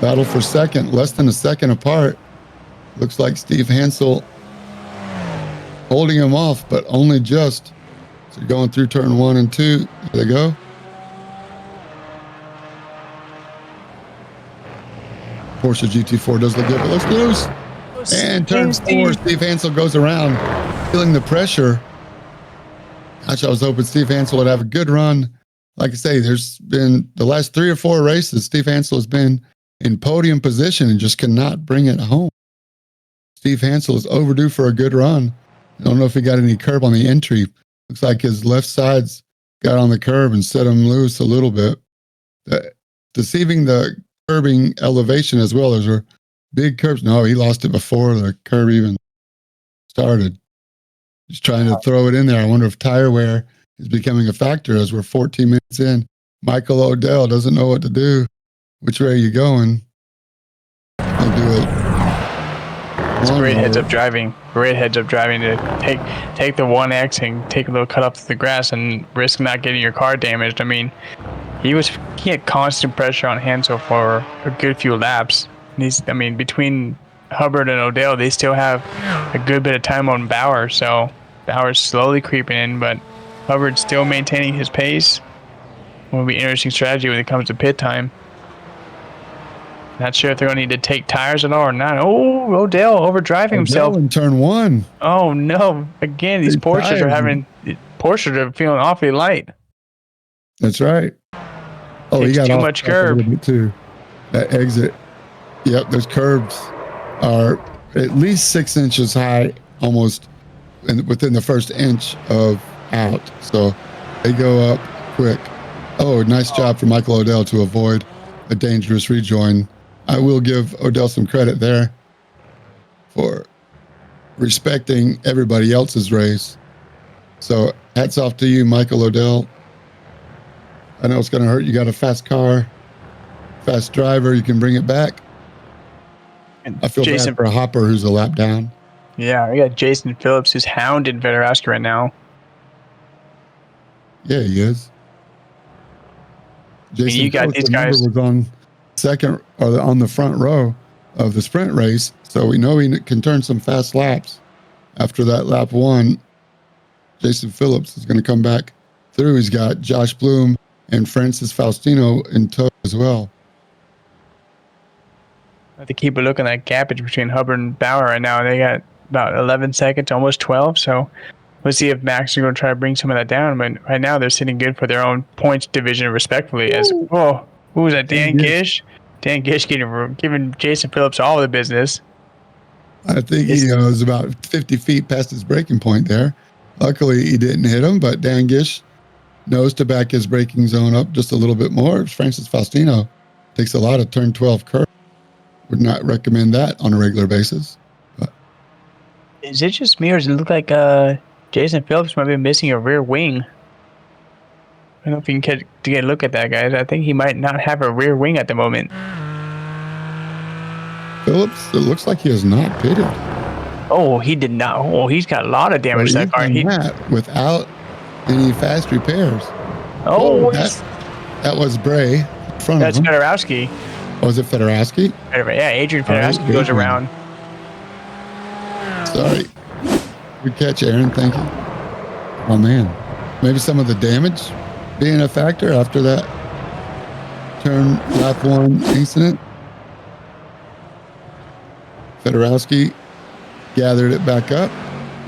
S1: Battle for second, less than a second apart. Looks like Steve Hansel holding him off, but only just. So going through turn 1 and 2. There they go. Porsche GT4 does look good, but let's loose. And turn 4, Steve Hansel goes around, feeling the pressure. Gosh, I was hoping Steve Hansel would have a good run. Like I say, there's been the last 3 or 4 races, Steve Hansel has been in podium position and just cannot bring it home. Steve Hansel is overdue for a good run. I don't know if he got any curb on the entry. Looks like his left sides got on the curb and set him loose a little bit. Deceiving the curbing elevation as well. Those are big curbs. No, he lost it before the curb even started. He's trying to throw it in there. I wonder if tire wear is becoming a factor as we're 14 minutes in. Michael Odell doesn't know what to do. Which way are you going? I'll do it.
S2: It's great heads-up driving. Great heads-up driving to take the 1X and take a little cut up to the grass and risk not getting your car damaged. I mean, he had constant pressure on Hansel for a good few laps. And between Hubbard and Odell, they still have a good bit of time on Bauer. So Bauer's slowly creeping in, but Hubbard's still maintaining his pace. Will be an interesting strategy when it comes to pit time. Not sure if they're going to need to take tires at all or not. Oh, Odell overdriving himself.
S1: In turn 1.
S2: Oh, no. Again, these Porsches are feeling awfully light.
S1: That's right. Oh, he got
S2: too much curb.
S1: Too. That exit Yep, those curbs are at least 6 inches high, almost within the first inch of out. So they go up quick. Oh, nice job for Michael Odell to avoid a dangerous rejoin. I will give Odell some credit there for respecting everybody else's race. So hats off to you, Michael Odell. I know it's going to hurt. You got a fast car, fast driver. You can bring it back.
S2: And
S1: I feel
S2: Jason,
S1: bad for Hopper, who's a lap down.
S2: Yeah, we got Jason Phillips, who's hounding Vederaski right now.
S1: Yeah, he is. Jason
S2: you got
S1: Phillips,
S2: these
S1: remember,
S2: guys
S1: was on second or on the front row of the sprint race, so we know he can turn some fast laps. After that lap one, Jason Phillips is going to come back through. He's got Josh Bloom and Francis Faustino in tow as well.
S2: I have to keep a look at that gapage between Hubbard and Bauer right now. They got about 11 seconds, almost 12. So we'll see if Max is going to try to bring some of that down. But right now they're sitting good for their own points division, respectfully. As who was that? Dan Gish. Dan Gish giving Jason Phillips all the business.
S1: I think he was about 50 feet past his braking point there. Luckily, he didn't hit him, but Dan Gish knows to back his braking zone up just a little bit more. Francis Faustino takes a lot of turn 12 curve. Would not recommend that on a regular basis. But.
S2: Is it just me, or does it look like Jason Phillips might be missing a rear wing? I don't know if you can get a look at that, guys. I think he might not have a rear wing at the moment.
S1: Phillips, it looks like he is not pitted.
S2: Oh, he did not. Oh, he's got a lot of damage to that car.
S1: Without any fast repairs.
S2: Oh,
S1: that was Bray.
S2: That's Vederaski.
S1: Was it Vederaski?
S2: Yeah, Adrian Vederaski goes around.
S1: Sorry. Good catch, Aaron. Thank you. Oh, man. Maybe some of the damage being a factor after that turn lap one incident. Vederaski gathered it back up.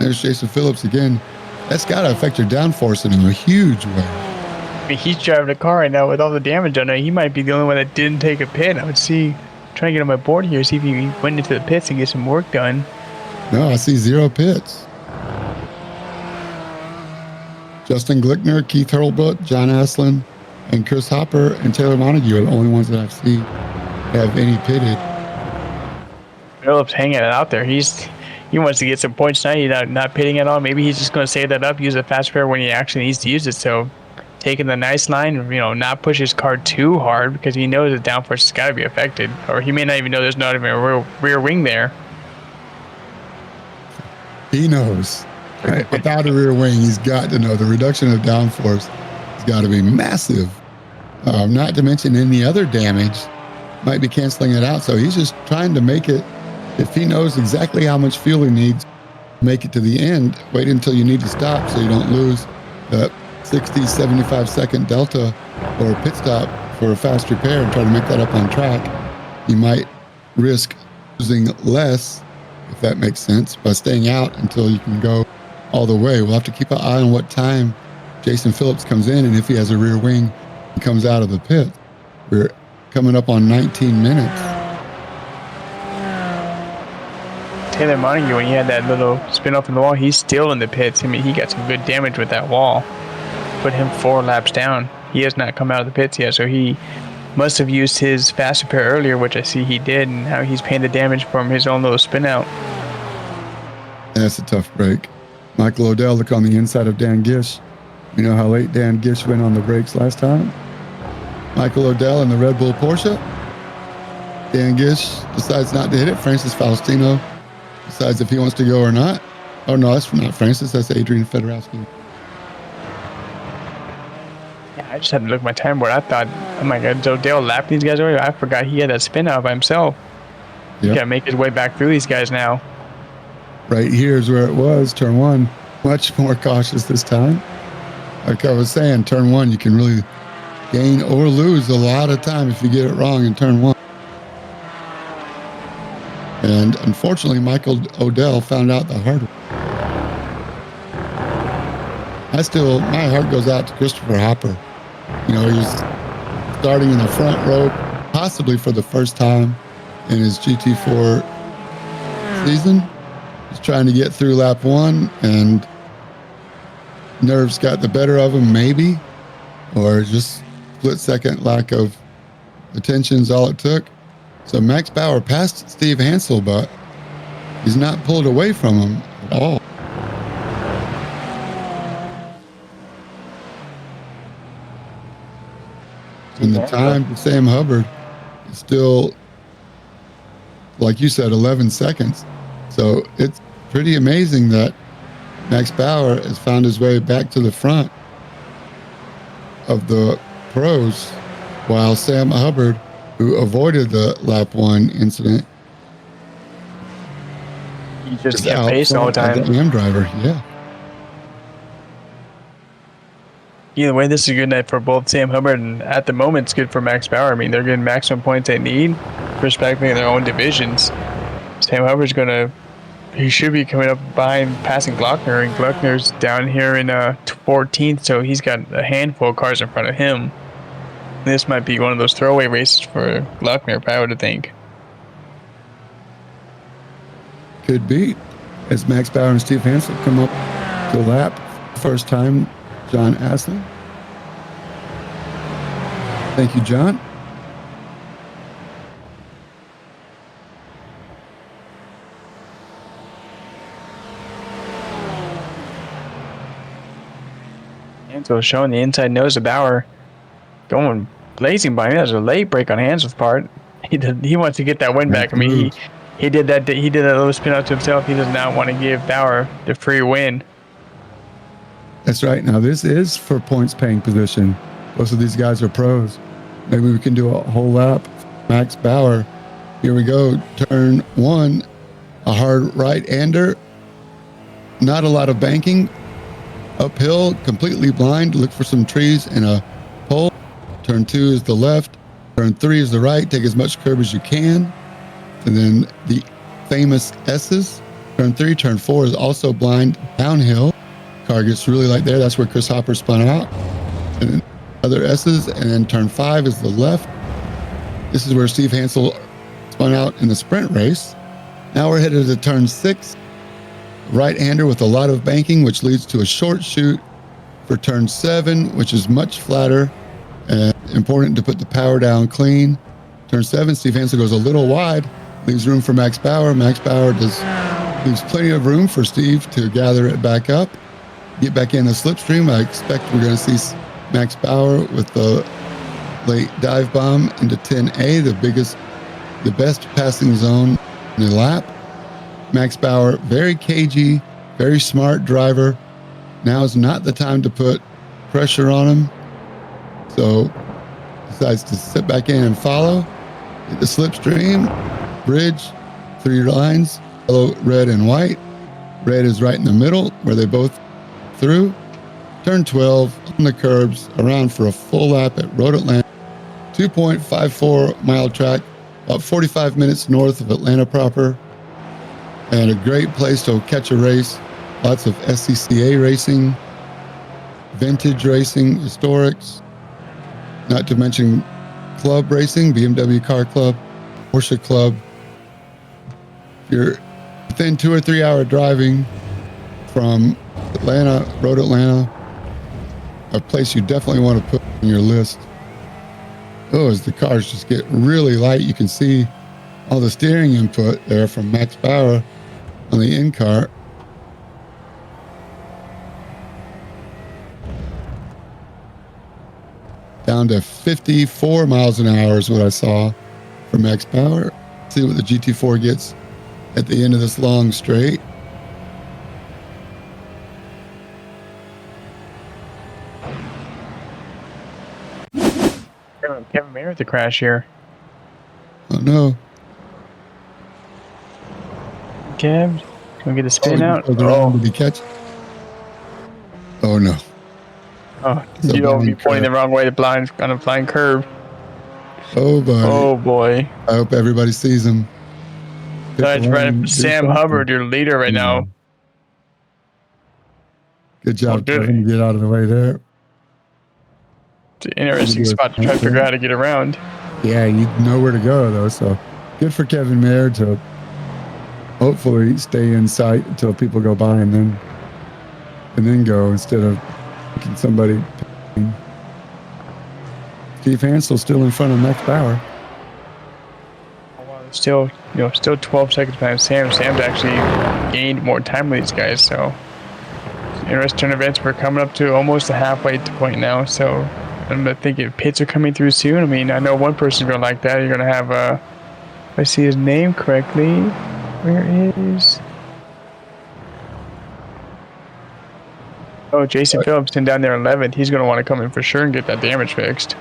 S1: There's Jason Phillips again. That's got to affect your downforce in a huge way.
S2: I mean, he's driving the car right now with all the damage on it. He might be the only one that didn't take a pit. I would trying to get on my board here, see if he went into the pits and get some work done.
S1: No, I see 0 pits. Justin Glickner, Keith Hurlbut, John Aslin, and Chris Hopper and Taylor Montague are the only ones that I've seen have any pitted.
S2: Phillips hanging it out there. He wants to get some points tonight. He's not pitting at all. Maybe he's just going to save that up, use a fast repair when he actually needs to use it. So taking the nice line, not push his car too hard because he knows the downforce has got to be affected. Or he may not even know there's not even a rear wing there.
S1: He knows. Right? Without a rear wing, he's got to know the reduction of downforce has got to be massive. Not to mention any other damage might be canceling it out. So he's just trying to make it. If he knows exactly how much fuel he needs, make it to the end, wait until you need to stop so you don't lose that 60, 75 second delta or a pit stop for a fast repair and try to make that up on track. You might risk losing less, if that makes sense, by staying out until you can go all the way. We'll have to keep an eye on what time Jason Phillips comes in, and if he has a rear wing, he comes out of the pit. We're coming up on 19 minutes.
S2: Taylor Montague, when he had that little spin off in the wall, he's still in the pits. I mean, he got some good damage with that wall. Put him 4 laps down. He has not come out of the pits yet, so he must have used his fast repair earlier, which I see he did, and now he's paying the damage from his own little spin out.
S1: That's a tough break. Michael Odell, look on the inside of Dan Gish. You know how late Dan Gish went on the brakes last time? Michael Odell in the Red Bull Porsche. Dan Gish decides not to hit it. Francis Faustino decides if he wants to go or not. Oh, no, that's not Francis. That's Adrian Vederaski.
S2: Yeah, I just had to look at my time board. I thought, oh my God, Odell lapped these guys earlier. I forgot he had that spin out by himself. Yep. He got to make his way back through these guys now.
S1: Right here is where it was, turn one. Much more cautious this time. Like I was saying, turn one, you can really gain or lose a lot of time if you get it wrong in turn one. And unfortunately, Michael Odell found out the hard way. My heart goes out to Christopher Hopper. He's starting in the front row, possibly for the first time in his GT4 season. He's trying to get through lap 1, and nerves got the better of him, maybe, or just split-second lack of attention is all it took. So Max Bauer passed Steve Hansel, but he's not pulled away from him at all. And the time to Sam Hubbard is still, like you said, 11 seconds. So it's pretty amazing that Max Bauer has found his way back to the front of the pros, while Sam Hubbard, who avoided the lap 1 incident,
S2: he just kept pace all the time.
S1: The AM driver, yeah.
S2: Either way, this is a good night for both Sam Hubbard and, at the moment, it's good for Max Bauer. I mean, they're getting maximum points they need, respectively in their own divisions. Sam Hubbard's he should be coming up behind, passing Glockner, and Glockner's down here in 14th, so he's got a handful of cars in front of him. This might be one of those throwaway races for Glockner, if I were to think.
S1: Could be. As Max Bauer and Steve Hansel come up to lap, first time, John Aslan. Thank you, John.
S2: Hansel showing the inside nose of Bauer, going blazing by him. That was a late break on Hansel's part. He wants to get that win back. I mean, he did that little spin out to himself. He does not want to give Bauer the free win.
S1: That's right. Now, this is for points paying position. Most of these guys are pros. Maybe we can do a whole lap. Max Bauer. Here we go. Turn 1. A hard right-hander. Not a lot of banking. Uphill, completely blind. Look for some trees and a pole. Turn 2 is the left. Turn 3 is the right. Take as much curb as you can. And then the famous S's. Turn 3, turn 4 is also blind. Downhill. Car gets really light there. That's where Chris Hopper spun out. And then other S's. And then turn 5 is the left. This is where Steve Hansel spun out in the sprint race. Now we're headed to turn 6. Right-hander with a lot of banking, which leads to a short chute for turn 7, which is much flatter. And important to put the power down clean. Turn 7, Steve Hansel goes a little wide, leaves room for Max Bauer. Max Bauer leaves plenty of room for Steve to gather it back up, get back in the slipstream. I expect we're going to see Max Bauer with the late dive bomb into 10A, the best passing zone in the lap. Max Bauer, very cagey, very smart driver. Now is not the time to put pressure on him. So decides to sit back in and follow. Hit the slipstream, bridge, 3 lines, yellow, red, and white. Red is right in the middle where they both through. Turn 12 on the curbs, around for a full lap at Road Atlanta. 2.54 mile track, about 45 minutes north of Atlanta proper. And a great place to catch a race. Lots of SCCA racing, vintage racing, historics, not to mention club racing, BMW Car Club, Porsche Club. If you're within 2 or 3 hour driving from Atlanta, Road Atlanta, a place you definitely want to put on your list. Oh, as the cars just get really light, you can see all the steering input there from Max Bauer on the in-car. Down to 54 miles an hour is what I saw for Max Bauer. See what the GT4 gets at the end of this long straight.
S2: Kevin Mayer at the crash here.
S1: Oh no.
S2: Kev, can we get the spin out?
S1: Did he catch? Oh no.
S2: Oh, you don't be pointing the wrong way on a blind curve.
S1: Oh boy.
S2: Oh boy.
S1: I hope everybody sees him.
S2: That's right. Sam Hubbard, your leader right now.
S1: Good job, Kevin. Get out of the way there.
S2: It's an interesting spot to try to figure out how to get around.
S1: Yeah, you know where to go though, so good for Kevin Mayer to hopefully stay in sight until people go by and then go instead of making somebody. Steve Hansel still in front of Max Bauer.
S2: Still 12 seconds behind Sam. Sam's actually gained more time with these guys, so interesting events. We're coming up to almost the halfway point now, so I'm thinking pits are coming through soon. I mean, I know one person's gonna like that. You're gonna have if I see his name correctly, where is? Oh, Jason Phillipson down there 11th. He's gonna want to come in for sure and get that damage fixed.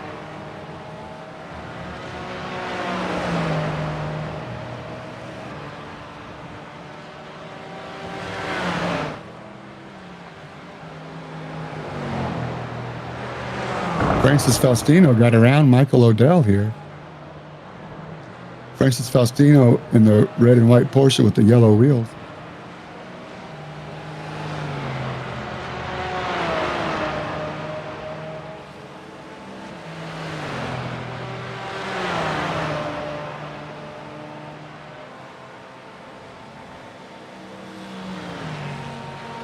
S1: Francis Faustino got around Michael Odell here. Francis Faustino in the red and white Porsche with the yellow wheels.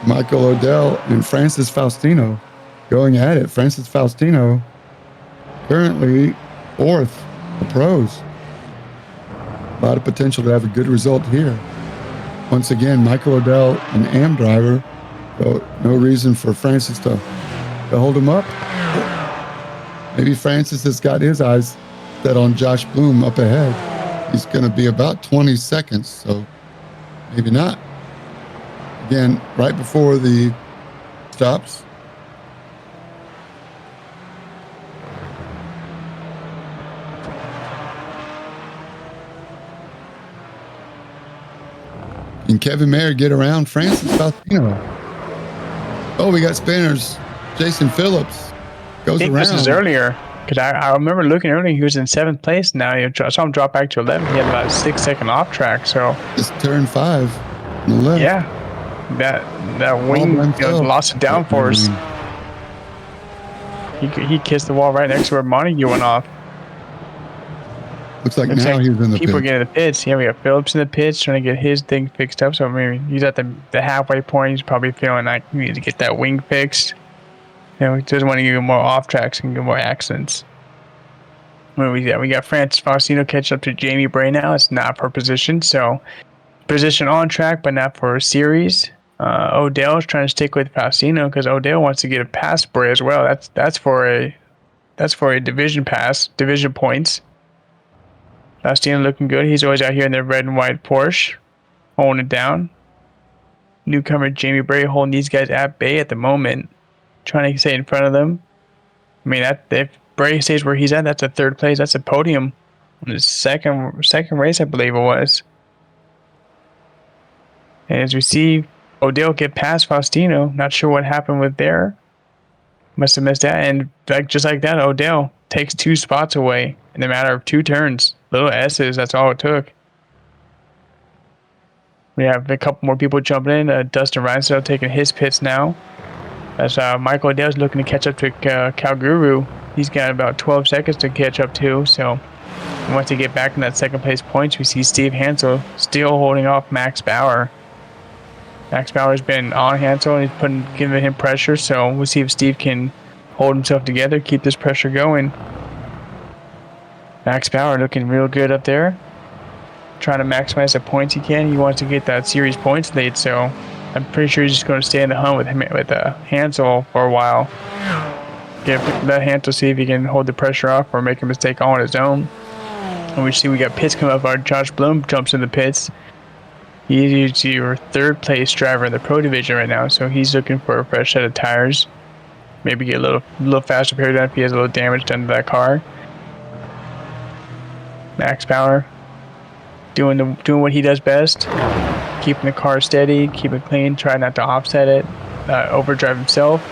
S1: Michael Odell and Francis Faustino going at it. Francis Faustino currently 4th, the pros. A lot of potential to have a good result here. Once again, Michael Odell, an AM driver, so no reason for Francis to hold him up. Maybe Francis has got his eyes set on Josh Bloom up ahead. He's going to be about 20 seconds, so maybe not. Again, right before the stops. And Kevin Mayer get around Francis Faustino. Oh, we got spinners. Jason Phillips goes around.
S2: This is earlier, because I remember looking earlier, he was in 7th place. Now I saw him drop back to 11th. He had about a 6-second off track, so.
S1: It's turn 5 on the left.
S2: Yeah, that wing lost of downforce. He kissed the wall right next to where Montague went off.
S1: Looks like now he's in the pits.
S2: People getting the pits. Yeah, we got Phillips in the pits trying to get his thing fixed up. So maybe he's at the halfway point. He's probably feeling like he needs to get that wing fixed. You know, he doesn't want to get more off tracks and get more accidents. We got Francis Faustino catch up to Jamie Bray now. It's not for position, so position on track, but not for a series. Odell is trying to stick with Faustino because Odell wants to get a pass Bray as well. That's for a division pass, division points. Faustino looking good. He's always out here in the red and white Porsche, holding it down. Newcomer Jamie Bray holding these guys at bay at the moment, trying to stay in front of them. I mean, if Bray stays where he's at, that's a 3rd place. That's a podium on his second race, I believe it was. And as we see Odell get past Faustino, not sure what happened with there. Must have missed that. And just like that, Odell takes 2 spots away in a matter of 2 turns. Little S's, that's all it took. We have a couple more people jumping in. Dustin Reinsdale taking his pits now. As Michael Odell's looking to catch up to Cal Guru. He's got about 12 seconds to catch up to, so once he get back in that 2nd place points, we see Steve Hansel still holding off Max Bauer. Max Bauer's been on Hansel and he's giving him pressure, so we'll see if Steve can hold himself together, keep this pressure going. Max Bauer looking real good up there. Trying to maximize the points he can. He wants to get that series points lead, so I'm pretty sure he's just going to stay in the hunt with Hansel for a while. Let Hansel see if he can hold the pressure off or make a mistake on his own. And we got pits coming up. Our Josh Bloom jumps in the pits. He's your 3rd place driver in the pro division right now, so he's looking for a fresh set of tires. Maybe get a little faster period if he has a little damage done to that car. Max Bauer doing what he does best, keeping the car steady, keep it clean, try not to offset it, overdrive himself.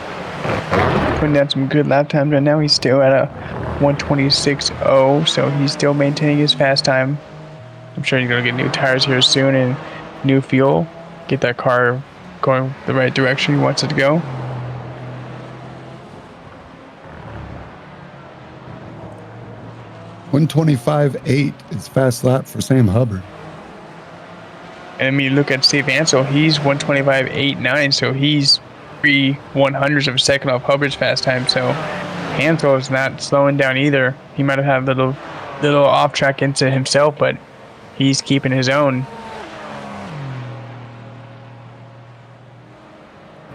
S2: Putting down some good lap times right now. He's still at a 126.0, so he's still maintaining his fast time. I'm sure he's going to get new tires here soon and new fuel, get that car going the right direction he wants it to go.
S1: 125.8 is fast lap for Sam Hubbard.
S2: And I mean, look at Steve Hansel. He's 125.89, so he's 3/100ths of a second off Hubbard's fast time. So Hansel is not slowing down either. He might have had a little off track into himself, but he's keeping his own.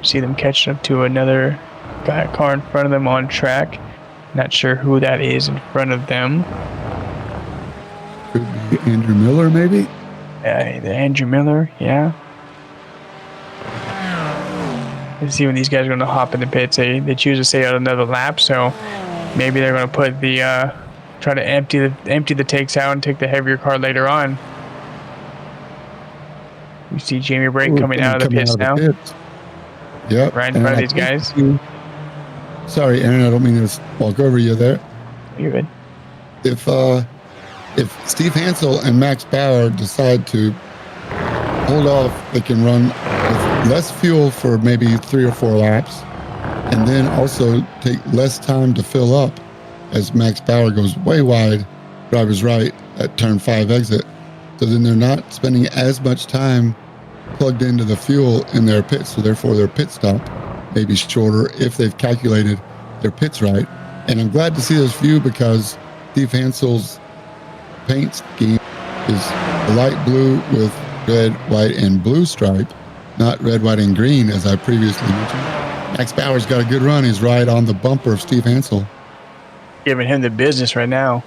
S2: See them catching up to another car in front of them on track. Not sure who that is in front of them.
S1: Could be Andrew Miller, maybe?
S2: Andrew Miller, yeah. Let's see when these guys are going to hop in the pits. They choose to stay out another lap, so maybe they're going to put the try to empty the takes out and take the heavier car later on. We see Jamie Brake coming out of the pits now.
S1: Yep.
S2: Right in front of these guys.
S1: Sorry, Aaron, I don't mean to walk over you there.
S2: You're good.
S1: If Steve Hansel and Max Bauer decide to hold off, they can run with less fuel for maybe 3 or 4 laps, and then also take less time to fill up as Max Bauer goes way wide, driver's right at turn 5 exit. So then they're not spending as much time plugged into the fuel in their pit, so therefore their pit stop may be shorter if they've calculated their pits right. And I'm glad to see this view because Steve Hansel's paint scheme is a light blue with red, white, and blue stripe, not red, white, and green as I previously mentioned. Max Bauer's got a good run. He's right on the bumper of Steve Hansel.
S2: Giving him the business right now.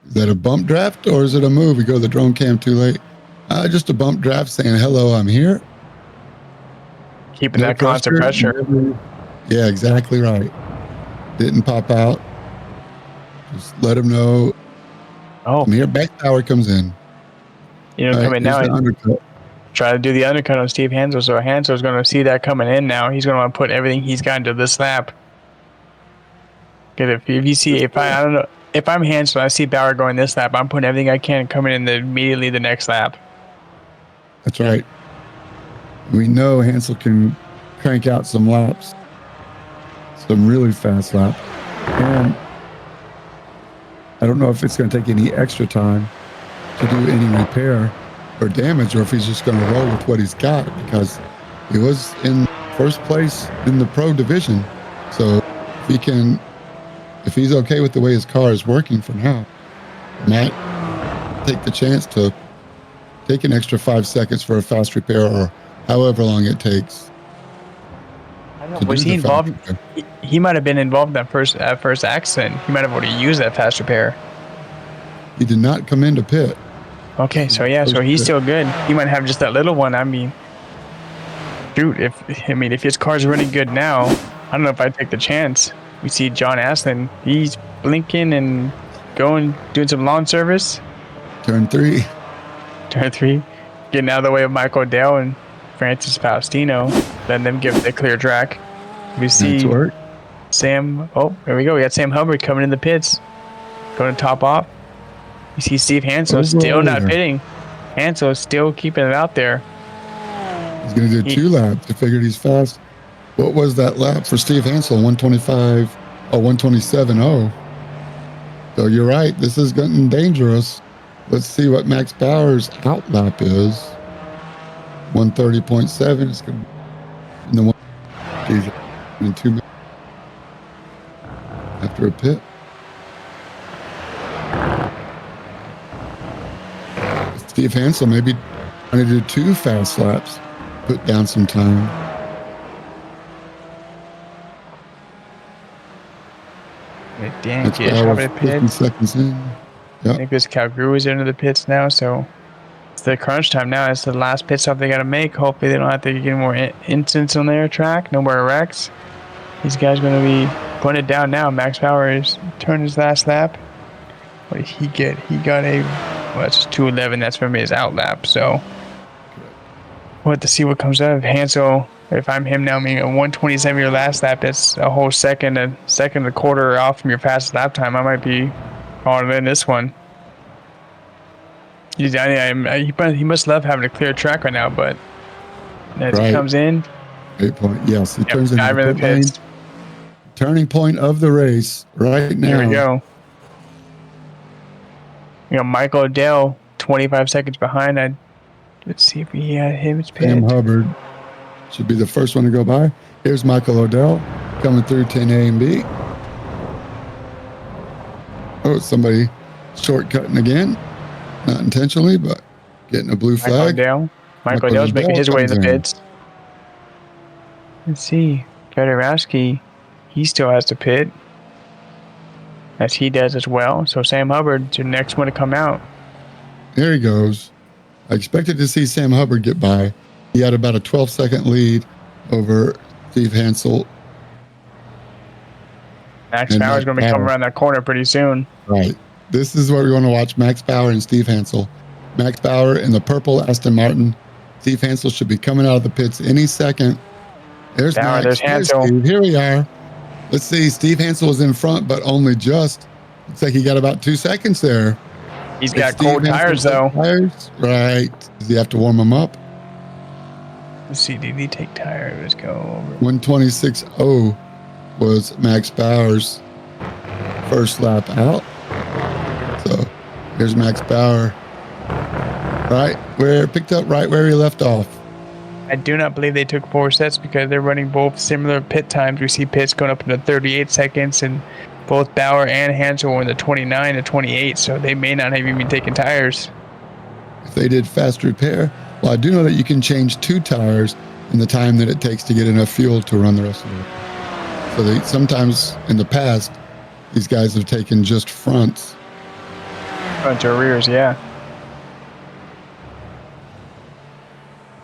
S1: Is that a bump draft or is it a move? We go to the drone cam too late. Just a bump draft saying, hello, I'm here.
S2: Keeping that constant pressure.
S1: Yeah, exactly right. Didn't pop out. Just let him know.
S2: Oh,
S1: I'm here. Back power comes in.
S2: Come in now and
S1: undercut.
S2: Try to do the undercut on Steve Hansel. So Hansel's going to see that coming in now. He's going to want to put everything he's got into this lap. Because if you see, I don't know, if I'm Hansel, I see Bauer going this lap, I'm putting everything I can coming in immediately the next lap.
S1: That's right. We know Hansel can crank out some laps, some really fast laps. And I don't know if it's going to take any extra time to do any repair or damage, or if he's just going to roll with what he's got, because he was in first place in the pro division. So if he's okay with the way his car is working for now, he might take the chance to take an extra 5 seconds for a fast repair or however long it takes.
S2: I don't know. Was he involved? He might have been involved in that first accident. He might have already used that fast repair.
S1: He did not come into pit.
S2: Okay, so yeah, so he's still good. He might have just that little one. I mean, shoot, if his car's running good now, I don't know if I'd take the chance. We see John Aslan. He's blinking and doing some lawn service.
S1: Turn 3.
S2: Getting out of the way of Michael Dale and Francis Faustino, letting them give the clear track. We see Sam. Oh, there we go. We got Sam Hubbard coming in the pits, going to top off. You see Steve Hansel still not pitting. Hansel is still keeping it out there.
S1: He's going to do 2 laps. I figured he's fast. What was that lap for Steve Hansel? 125 or 127.0. So you're right. This is getting dangerous. Let's see what Max Bauer's out lap is. 130.7. It's going to be in 2 minutes after a pit. Steve Hansel maybe trying to do 2 fast laps, put down some time.
S2: Dan Kish out of the pits.
S1: 50 seconds in. Yep.
S2: I think this Calgary is into the pits now, so it's the crunch time now. It's the last pit stop they got to make. Hopefully they don't have to get any more incidents on their track. No more wrecks. These guys are going to be putting it down now. Max Bauer is turning his last lap. What did he get? He got that's 2:11. That's from his out lap. So we'll have to see what comes out of Hansel. If I'm him now, meaning a 127 your last lap, that's a whole second and a quarter off from your fastest lap time. I might be calling in this one. He must love having a clear track right now, but as he comes in.
S1: 8 point. Yes, he turns into
S2: the pits.
S1: Turning point of the race right now.
S2: Here we go. Michael Odell, 25 seconds behind. Let's see if he had his pit.
S1: Sam Hubbard should be the first one to go by. Here's Michael Odell coming through 10A and B. Oh, somebody shortcutting again. Not intentionally, but getting a blue flag.
S2: Michael Odell's making his way in the pits. Let's see. Fedorowski, he still has to pit, as he does as well. So Sam Hubbard's the next one to come out.
S1: There he goes. I expected to see Sam Hubbard get by. He had about a 12-second lead over Steve Hansel.
S2: Max Bauer's going to be coming around that corner pretty soon.
S1: Right. This is what we're going to watch, Max Bauer and Steve Hansel. Max Bauer in the purple Aston Martin. Steve Hansel should be coming out of the pits any second. There's
S2: Bauer,
S1: Max.
S2: there's Hansel.
S1: Steve. Here we are. Let's see. Steve Hansel is in front, but only just. Looks like he got about 2 seconds there.
S2: He's got cold tires, though.
S1: Tires? Right. Does he have to warm them up?
S2: Let's see. Did he take tire? Let's go over.
S1: 126.0 was Max Bauer's first lap out. So here's Max Bauer. Picked up right where he left off.
S2: I do not believe they took 4 sets because they're running both similar pit times. We see pits going up into 38 seconds, and both Bauer and Hansel were in the 29 to 28, so they may not have even been taking tires.
S1: If they did fast repair, well, I do know that you can change 2 tires in the time that it takes to get enough fuel to run the rest of it. So sometimes in the past, these guys have taken just fronts.
S2: Front or rears, yeah.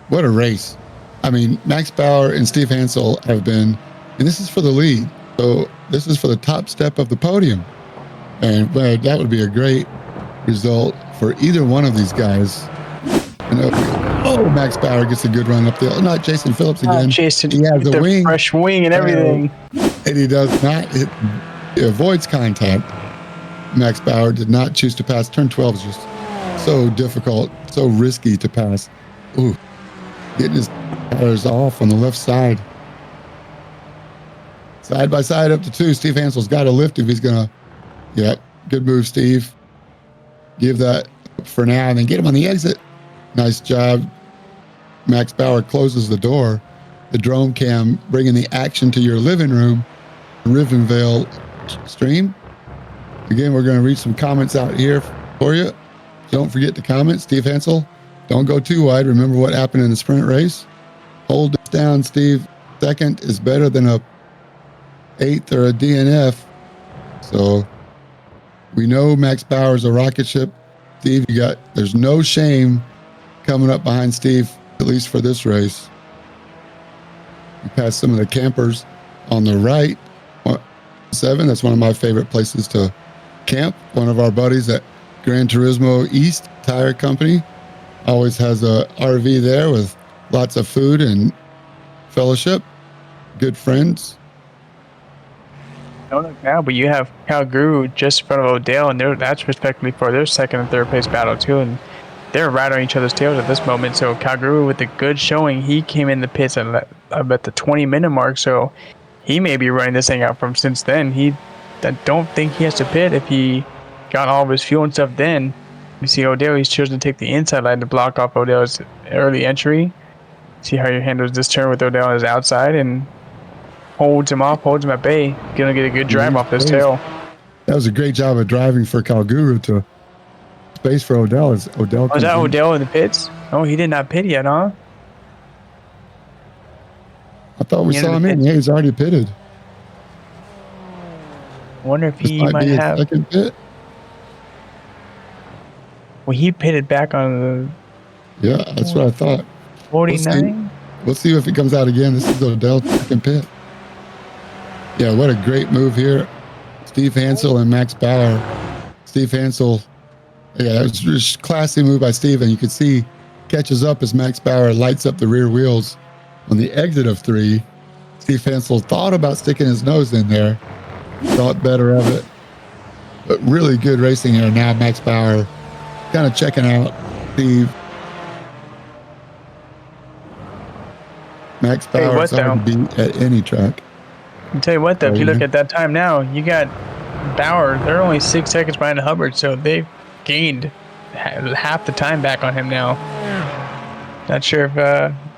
S1: What a race. I mean, Max Bauer and Steve Hansel have been, and this is for the lead. So this is for the top step of the podium. And well, that would be a great result for either one of these guys. Max Bauer gets a good run up there. Not Jason Phillips again.
S2: Jason,
S1: he has the wing.
S2: Fresh wing and everything.
S1: And he does not hit, he avoids contact. Max Bauer did not choose to pass. Turn 12 is just so difficult, so risky to pass. Ooh, getting his tires off on the left side. Side by side up to 2. Steve Hansel's got to lift if he's going to. Yep, good move, Steve. Give that for now and then get him on the exit. Nice job. Max Bauer closes the door. The drone cam bringing the action to your living room. Rivenvale stream. Again, we're going to read some comments out here for you. Don't forget to comment. Steve Hansel, don't go too wide. Remember what happened in the sprint race. Hold this down, Steve. Second is better than a 8th or a DNF. So we know Max Bauer's a rocket ship. Steve, there's no shame coming up behind Steve, at least for this race. You pass some of the campers on the right. 7, that's one of my favorite places to camp. One of our buddies at Gran Turismo East Tire Company always has a RV there with lots of food and fellowship. Good friends.
S2: Don't look now, but you have Cal Guru just in front of Odell, and that's respectively for their second and third place battle too, and they're right on each other's tails at this moment. So Cal Guru with a good showing, he came in the pits at the 20-minute mark, so he may be running this thing out from since then. I don't think he has to pit if he got all of his fuel and stuff then. You see Odell, he's chosen to take the inside line to block off Odell's early entry. See how he handles this turn with Odell on his outside and holds him at bay. Gonna get a good drive off this tail.
S1: That was a great job of driving for Cal Guru to space for Odell. Is that
S2: Odell in the pits? Oh, he did not pit yet, huh?
S1: I thought we saw him in. Yeah, he's already pitted.
S2: I wonder if he might have
S1: second pit.
S2: Well, he pitted back on
S1: the. Yeah, that's what I thought.
S2: 49.
S1: We'll see if he comes out again. This is Odell's second pit. Yeah, what a great move here. Steve Hansel and Max Bauer. Steve Hansel. Yeah, it was just a classy move by Steve, and you can see catches up as Max Bauer lights up the rear wheels on the exit of 3. Steve Hansel thought about sticking his nose in there, thought better of it, but really good racing here. Now Max Bauer kind of checking out Steve. Max Bauer is hard to beat at any track.
S2: I'll tell you what, though, if you look at that time now, you got Bauer, they're only 6 seconds behind Hubbard, so they gained half the time back on him now. Not sure if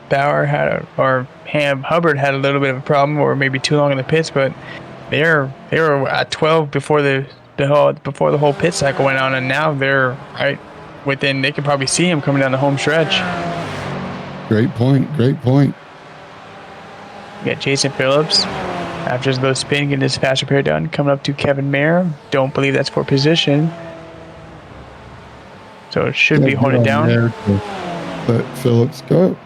S2: Bauer or Hubbard had a little bit of a problem, or maybe too long in the pits, but they were at 12 before the whole pit cycle went on, and now they're right within. They can probably see him coming down the home stretch.
S1: Great point. Great point.
S2: We got Jason Phillips after his low spin, getting his fast repair done, coming up to Kevin Mayer. Don't believe that's for position, so it should be holding down.
S1: Let Phillips go.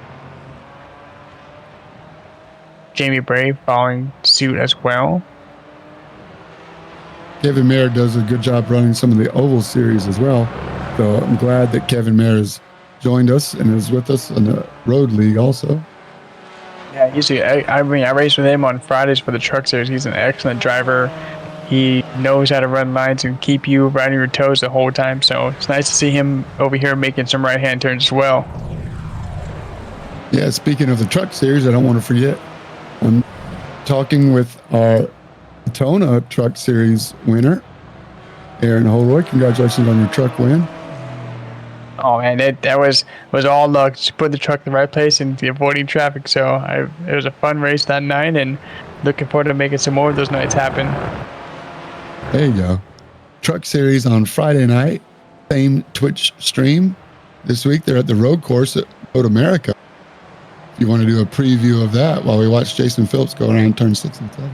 S2: Jamie Bray following suit as well.
S1: Kevin Mayer does a good job running some of the oval series as well. So I'm glad that Kevin Mayer has joined us and is with us in the road league also.
S2: Yeah, usually I race with him on Fridays for the truck series. He's an excellent driver. He knows how to run lines and keep you right on your toes the whole time. So it's nice to see him over here making some right-hand turns as well.
S1: Yeah, speaking of the truck series, I don't want to forget, I'm talking with our Daytona Truck Series winner, Aaron Holroyd. Congratulations on your truck win.
S2: Oh man, that was all luck. Just put the truck in the right place and avoiding traffic. So it was a fun race that night, and looking forward to making some more of those nights happen.
S1: There you go. Truck Series on Friday night, same Twitch stream. This week they're at the road course at Road America. If you want to do a preview of that while we watch Jason Phillips go around turn 6 and 7.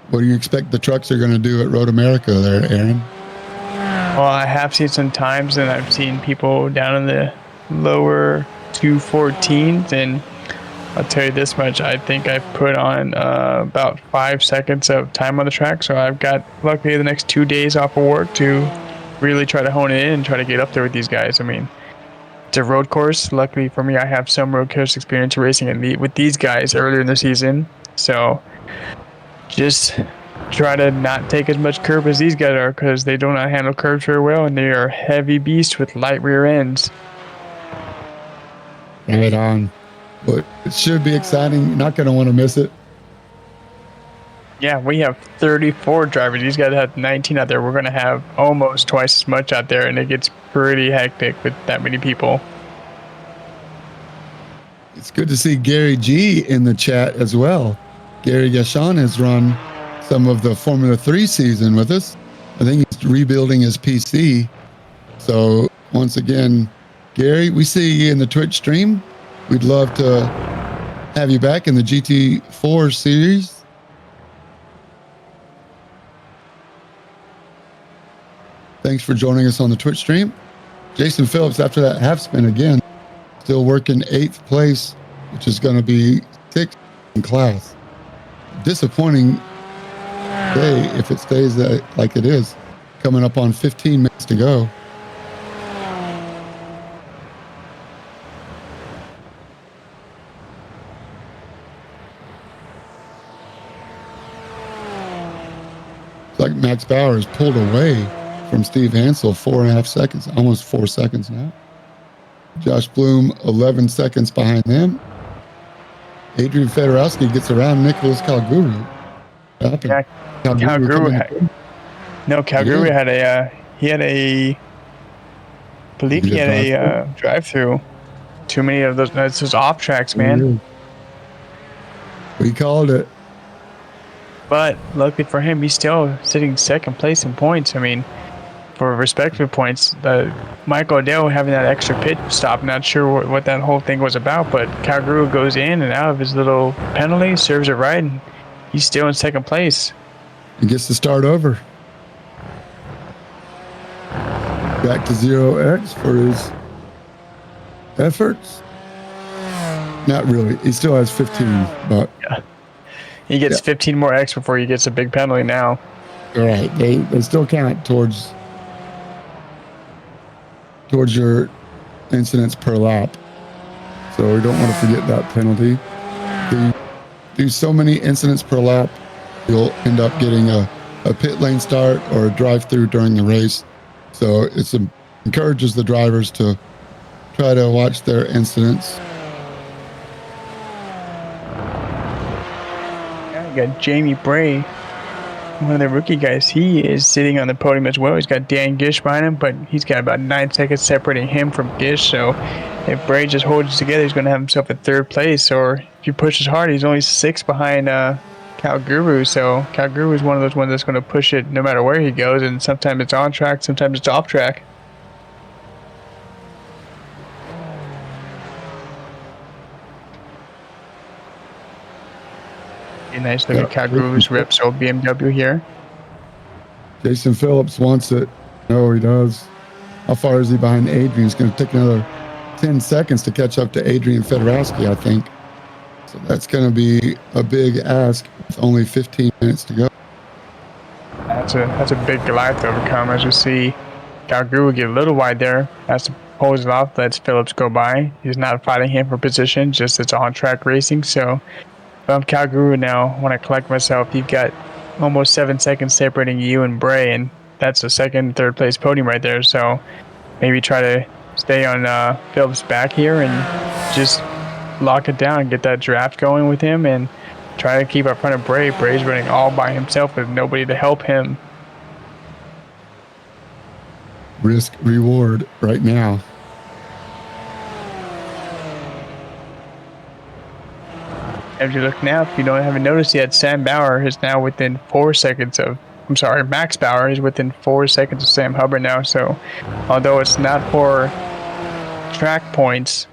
S1: What do you expect the trucks are going to do at Road America there, Aaron?
S2: Well, I have seen some times, and I've seen people down in the lower 214s, and I'll tell you this much, I think I put on about 5 seconds of time on the track, so I've got, luckily, the next 2 days off of work to really try to hone it in and try to get up there with these guys. I mean, it's a road course. Luckily for me, I have some road course experience racing with these guys earlier in the season, so just try to not take as much curb as these guys are, because they do not handle curbs very well, and they are heavy beasts with light rear ends.
S1: Right on. But it should be exciting. You're not going to want to miss it.
S2: Yeah, we have 34 drivers. These guys have 19 out there. We're going to have almost twice as much out there, and it gets pretty hectic with that many people.
S1: It's good to see Gary G in the chat as well. Gary Gashan has run some of the Formula 3 season with us. I think he's rebuilding his PC. So once again, Gary, we see you in the Twitch stream. We'd love to have you back in the GT4 series. Thanks for joining us on the Twitch stream. Jason Phillips, after that half spin again, still working 8th place, which is going to be 6th in class. Disappointing day if it stays like it is. Coming up on 15 minutes to go. It's like Max Bauer is pulled away from Steve Hansel 4.5 seconds, almost 4 seconds now. Josh Bloom 11 seconds behind them. Adrian Fedorowski gets around Nicholas Calguru.
S2: Yeah, Calguru had a drive-through. Too many of those. It's just off tracks, man.
S1: We called it.
S2: But luckily for him, he's still sitting second place in points. I mean, for respective points, Mike Odell having that extra pit stop, not sure what that whole thing was about, but Calgary goes in and out of his little penalty, serves it right, and he's still in second place.
S1: He gets to start over. Back to 0x for his efforts. Not really. He still has 15, but...
S2: Yeah. He gets 15 more X before he gets a big penalty now.
S1: All right. They still count towards your incidents per lap. So we don't want to forget that penalty. Do so many incidents per lap, you'll end up getting a pit lane start or a drive-through during the race. So it encourages the drivers to try to watch their incidents.
S2: Got Jamie Bray one of the rookie guys, he is sitting on the podium as well. He's got Dan Gish behind him, but he's got about 9 seconds separating him from Gish. So if Bray just holds it together, he's going to have himself in third place. Or if he pushes hard, he's only 6 behind Cal Guru. So Cal Guru is one of those ones that's going to push it no matter where he goes. And sometimes it's on track, sometimes it's off track. A nice look at Cal Guru's rips old BMW here.
S1: Jason Phillips wants it. No, he does. How far is he behind Adrian? He's going to take another 10 seconds to catch up to Adrian Fedorowski, I think. So that's going to be a big ask with only 15 minutes to go.
S2: That's a big Goliath to overcome. As we see, Cal Guru get a little wide there. Has to pose it off, lets Phillips go by. He's not fighting him for position, just it's on-track racing. So if I'm Cal Guru now, when I collect myself, you've got almost 7 seconds separating you and Bray, and that's a second, third place podium right there. So maybe try to stay on Phillips' back here and just lock it down and get that draft going with him and try to keep up front of Bray. Bray's running all by himself with nobody to help him.
S1: Risk reward right now.
S2: As you look now, if you haven't noticed yet, Sam Bauer is now within 4 seconds of, Max Bauer is within 4 seconds of Sam Hubbard now. So although it's not for track points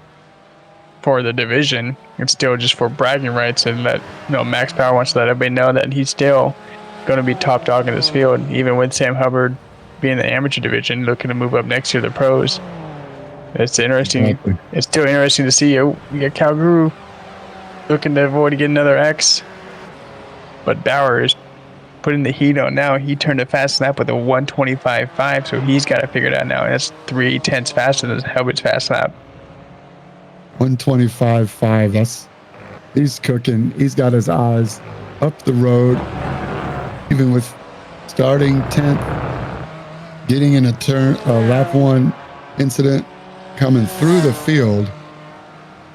S2: for the division, it's still just for bragging rights, and that Max Bauer wants to let everybody know that he's still going to be top dog in this field, even with Sam Hubbard being the amateur division, looking to move up next year to the pros. It's interesting. Exactly. It's still interesting to see. You got Cal Guru looking to avoid getting another X, but Bauer is putting the heat on now. He turned a fast lap with a 1:25.5, so he's got to figure it out now. That's 3/10 faster than Hubbard's fast lap.
S1: 1:25.5. He's cooking. He's got his eyes up the road, even with starting 10th, getting in a lap 1 incident, coming through the field,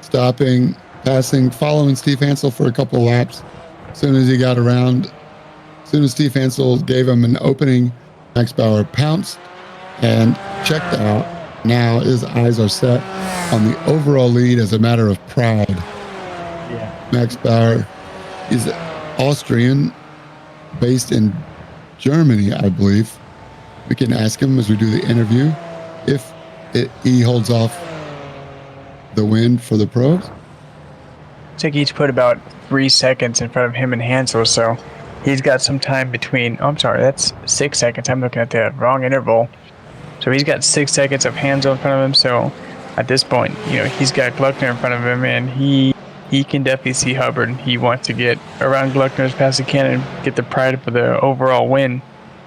S1: stopping, passing, following Steve Hansel for a couple of laps. As soon as he got around, as soon as Steve Hansel gave him an opening, Max Bauer pounced and checked out. Now his eyes are set on the overall lead as a matter of pride. Yeah. Max Bauer is Austrian, based in Germany, I believe. We can ask him as we do the interview if he holds off the win for the pros.
S2: Looks like he's put about 3 seconds in front of him and Hansel, so he's got some time between. Oh, I'm sorry, that's 6 seconds. I'm looking at the wrong interval. So he's got 6 seconds of Hansel in front of him. So at this point, he's got Gluckner in front of him, and he can definitely see Hubbard. He wants to get around Gluckner as fast as he can and get the pride for the overall win.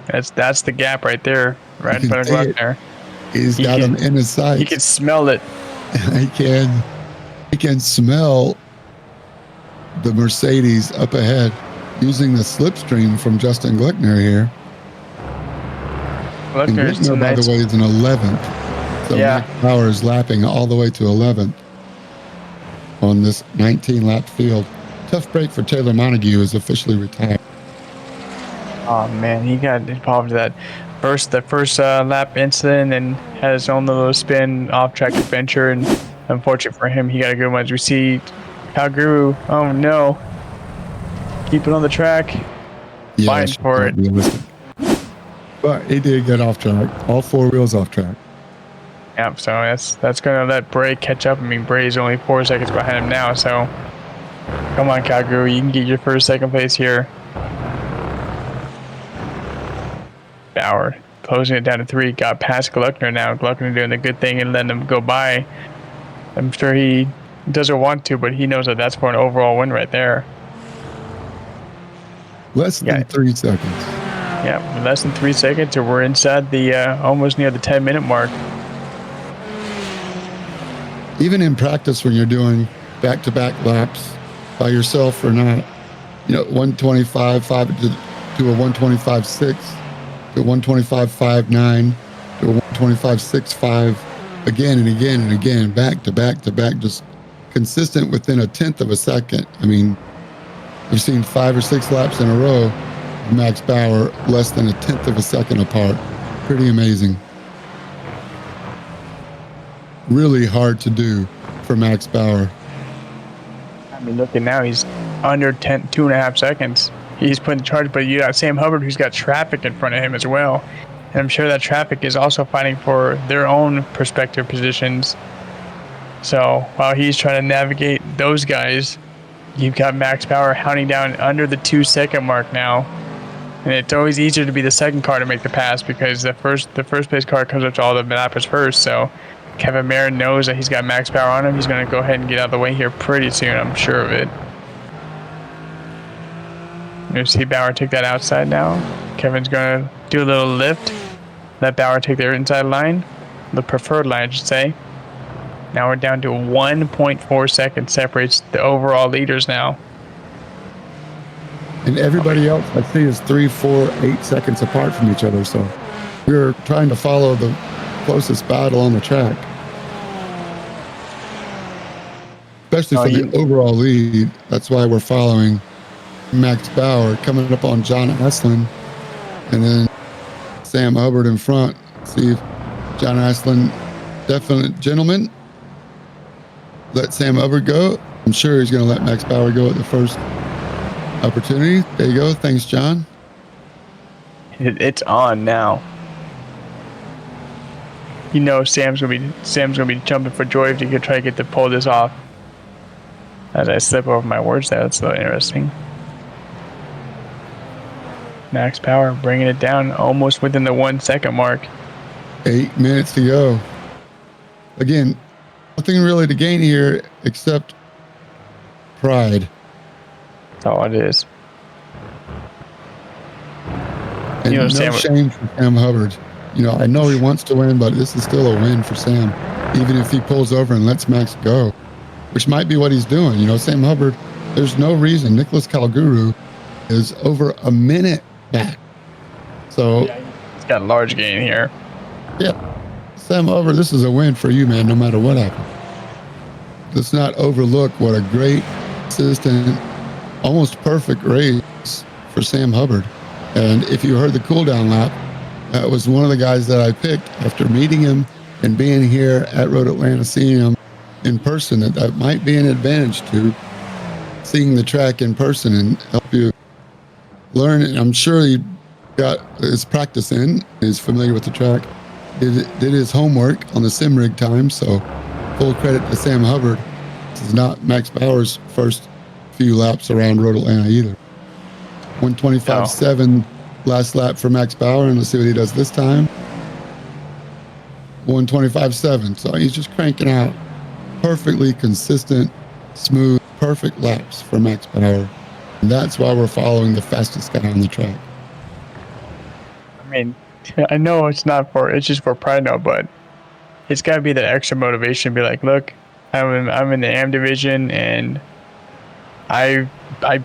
S2: That's the gap right there, right in front of Gluckner.
S1: He's got him in his sights.
S2: He can smell it.
S1: He can smell the Mercedes up ahead, using the slipstream from Justin Gluckner here. Gluckner, by the way, is an 11th. So yeah. Max Bauer is lapping all the way to 11th on this 19-lap field. Tough break for Taylor Montague, is officially retired.
S2: Oh man, he got involved in that first lap incident and had his own little spin off-track adventure, and unfortunate for him, he got a good one. As we see Cal Guru, oh no, keep it on the track, fighting for it.
S1: Realistic. But he did get off track, all 4 wheels off track.
S2: Yeah, so that's going to let Bray catch up. I mean, Bray's only 4 seconds behind him now, so come on, Cal Guru, you can get your first, second place here. Bauer closing it down to 3, got past Gluckner now. Gluckner doing the good thing and letting him go by. I'm sure he doesn't want to, but he knows that that's for an overall win right there.
S1: Less than 3 seconds.
S2: Yeah, less than 3 seconds, or we're inside the almost near the 10-minute mark.
S1: Even in practice, when you're doing back-to-back laps by yourself or not, 125.5 to a 125.6 to a 125.59 to a 125.65 again and again and again, back to back to back, just consistent within a tenth of a second. I mean, I've seen 5 or 6 laps in a row Max Bauer less than 1/10 of a second apart. Pretty amazing. Really hard to do for Max Bauer.
S2: I mean, looking now, he's under 2.5 seconds. He's putting the charge, but you got Sam Hubbard, who's got traffic in front of him as well. And I'm sure that traffic is also fighting for their own prospective positions. So while he's trying to navigate those guys, you've got Max Bauer hounding down under the 2-second mark now. And it's always easier to be the second car to make the pass because the first place car comes up to all the lappers first. So Kevin Marin knows that he's got Max Bauer on him. He's going to go ahead and get out of the way here pretty soon, I'm sure of it. You see Bauer take that outside now. Kevin's going to do a little lift. Let Bauer take their inside line. The preferred line, I should say. Now we're down to 1.4 seconds separates the overall leaders now.
S1: And everybody else, I see, is 3, 4, 8 seconds apart from each other. So we're trying to follow the closest battle on the track. Especially for the overall lead. That's why we're following Max Bauer coming up on John Aslin. And then Sam Hubbard in front. See if John Aslin, definite gentleman, let Sam Hubbard go. I'm sure he's going to let Max Bauer go at the first opportunity. There you go. Thanks, John.
S2: It's on now. You know Sam's gonna be jumping for joy if he could try to pull this off. As I slip over my words there, that's so interesting. Max Bauer bringing it down almost within the 1 second mark.
S1: 8 minutes to go. Again, nothing really to gain here except pride.
S2: That's all it is.
S1: And no shame for Sam Hubbard. I know he wants to win, but this is still a win for Sam, even if he pulls over and lets Max go, which might be what he's doing. Sam Hubbard, there's no reason. Nicholas Calguru is over a minute back. So
S2: yeah, he's got a large gain here.
S1: Yeah. Sam Hubbard, this is a win for you, man, no matter what happens. Let's not overlook what a great, consistent, almost perfect race for Sam Hubbard. And if you heard the cool down lap, that was one of the guys that I picked after meeting him and being here at Road Atlanta, seeing him in person. That might be an advantage to seeing the track in person and help you learn. And I'm sure he got his practice in, is familiar with the track, did his homework on the sim rig time. So full credit to Sam Hubbard. This is not Max Bauer's first few laps around Road Atlanta either. 125.7 last lap for Max Bauer, and let's see what he does this time. 125.7. So he's just cranking out perfectly consistent, smooth, perfect laps for Max Bauer. And that's why we're following the fastest guy on the track.
S2: I mean, I know it's just for pride now, but it's got to be that extra motivation to be like, look, I'm in the AM division, and I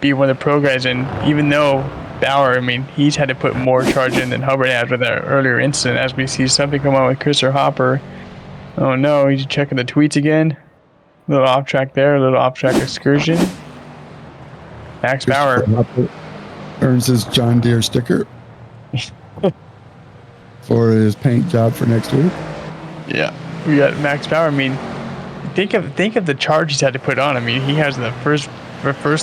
S2: beat one of the pro guys, and even though Bauer, I mean, he's had to put more charge in than Hubbard had with that earlier incident, as we see something come on with Christopher Hopper. Oh no, he's checking the tweets again. A little off track there, a little off track excursion. Max Bauer
S1: earns his John Deere sticker for his paint job for next week.
S2: Yeah, we got Max Bauer. I mean, think of the charge he's had to put on. I mean, he has the first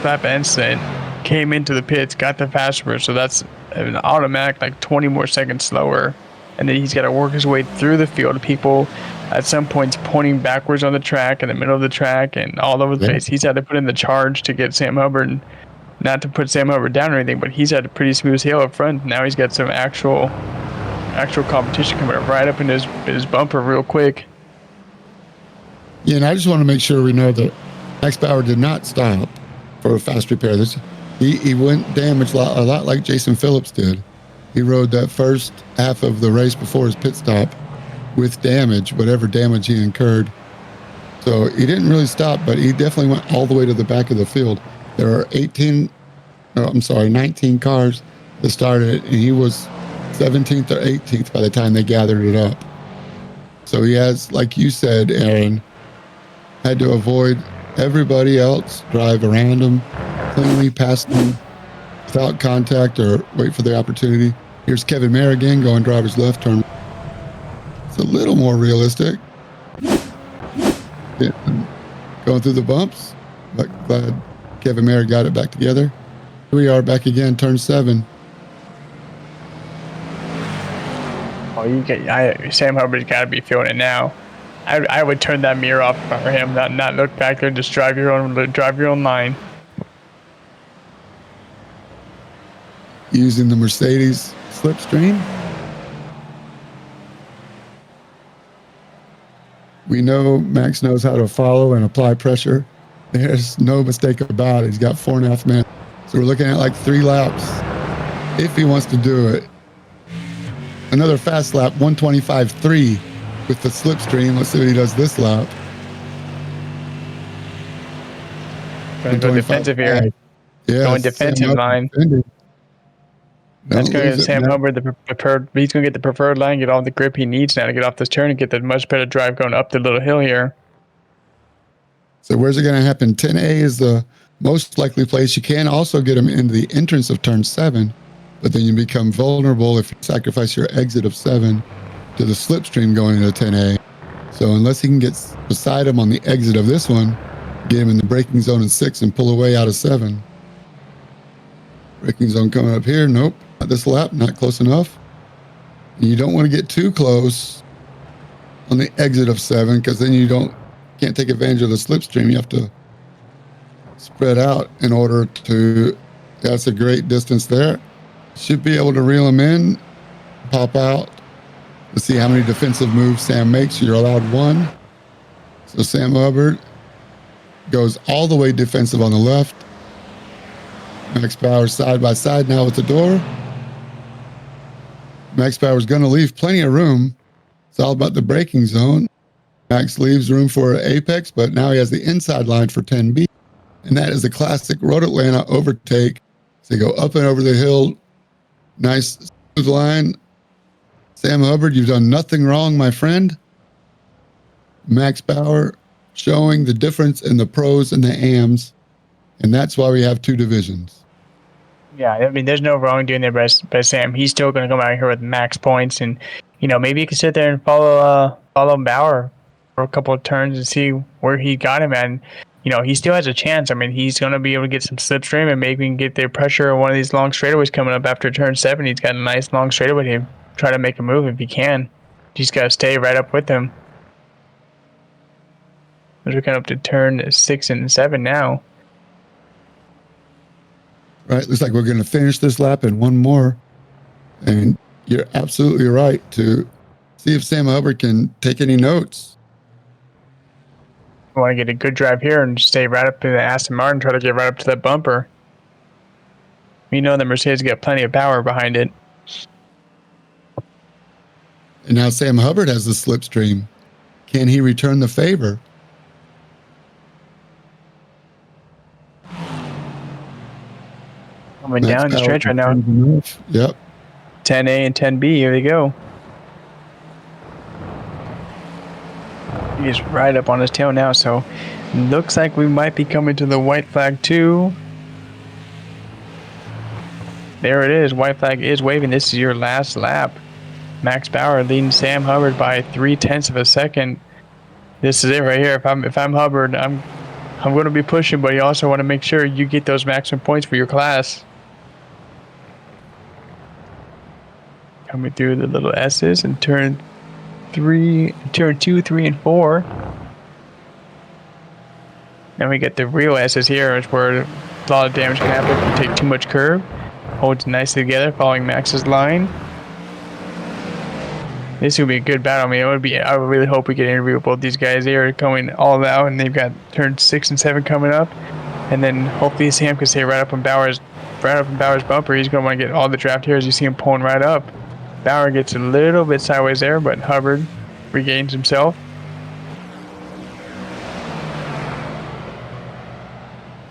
S2: lap incident, came into the pits, got the faster, so that's an automatic like 20 more seconds slower, and then he's got to work his way through the field. People at some points pointing backwards on the track, in the middle of the track, and all over the place. He's had to put in the charge to get Sam Hubbard, not to put Sam Hubbard down or anything, but he's had a pretty smooth sail up front. Now he's got some actual competition coming up right up in his bumper real quick.
S1: Yeah, and I just want to make sure we know that Max Bauer did not stop for a fast repair. He went damaged a lot like Jason Phillips did. He rode that first half of the race before his pit stop with damage, whatever damage he incurred. So he didn't really stop, but he definitely went all the way to the back of the field. There are 19 cars that started, and he was 17th or 18th by the time they gathered it up. So he has, like you said, Aaron, had to avoid everybody else, drive around him, cleanly past them without contact or wait for the opportunity. Here's Kevin Mayer again going driver's left turn. It's a little more realistic. Yeah, going through the bumps, but glad Kevin Mayer got it back together. Here we are back again, turn 7.
S2: Oh, Sam Hubbard's got to be feeling it now. I would turn that mirror off for him, not look back there, just drive your own line.
S1: Using the Mercedes slipstream. We know Max knows how to follow and apply pressure. There's no mistake about it. He's got 4.5 minutes. So we're looking at like 3 laps if he wants to do it. Another fast lap, 125.3 with the slipstream. Let's see what he does this lap.
S2: Going to go defensive here.
S1: Yeah,
S2: going defensive line. That's going to get Sam Hubbard the preferred. He's going to get the preferred line, get all the grip he needs now to get off this turn and get the much better drive going up the little hill here.
S1: So where's it going to happen? 10A is the most likely place. You can also get him into the entrance of turn 7, but then you become vulnerable if you sacrifice your exit of 7 to the slipstream going into 10A. So unless he can get beside him on the exit of this one, get him in the braking zone in 6 and pull away out of 7. Braking zone coming up here. Nope, not this lap, not close enough. And you don't want to get too close on the exit of 7 because then you can't take advantage of the slipstream. You have to spread out in order to. That's a great distance there. Should be able to reel him in, pop out. Let's see how many defensive moves Sam makes. You're allowed 1. So Sam Hubbard goes all the way defensive on the left. Max Power side by side now with the door. Max Power's going to leave plenty of room. It's all about the braking zone. Max leaves room for apex, but now he has the inside line for 10B. And that is a classic Road Atlanta overtake. So they go up and over the hill. Nice smooth line. Sam Hubbard, you've done nothing wrong, my friend. Max Power showing the difference in the pros and the AMs. And that's why we have 2 divisions.
S2: Yeah, I mean, there's no wrongdoing there by Sam. He's still going to come out here with max points. And, maybe you can sit there and follow Bauer for a couple of turns and see where he got him at. And, he still has a chance. I mean, he's going to be able to get some slipstream and maybe get the pressure on one of these long straightaways coming up after turn 7. He's got a nice long straightaway to try to make a move if he can. He's got to stay right up with him. We're kind of up to turn 6 and 7 now.
S1: Right, looks like we're going to finish this lap and 1 more. And you're absolutely right to see if Sam Hubbard can take any notes.
S2: We want to get a good drive here and stay right up to the Aston Martin, try to get right up to that bumper. We know the Mercedes got plenty of power behind it.
S1: And now Sam Hubbard has the slipstream. Can he return the favor?
S2: Coming down the stretch right now.
S1: Yep.
S2: 10A and 10B, here they go. He's right up on his tail now, so looks like we might be coming to the white flag too. There it is. White flag is waving. This is your last lap. Max Bauer leading Sam Hubbard by 0.3 of a second. This is it right here. If I'm Hubbard, I'm going to be pushing, but you also want to make sure you get those maximum points for your class. Coming through the little S's and turn 2, 3, and 4. Then we get the real S's here, which where a lot of damage can happen if you take too much curve. Holds nicely together, following Max's line. This would be a good battle. I mean, I would really hope we get an interview with both these guys. They are going all out, and they've got turns 6 and 7 coming up. And then hopefully Sam can stay right up on Bauer's bumper. He's going to want to get all the draft here as you see him pulling right up. Bauer gets a little bit sideways there, but Hubbard regains himself.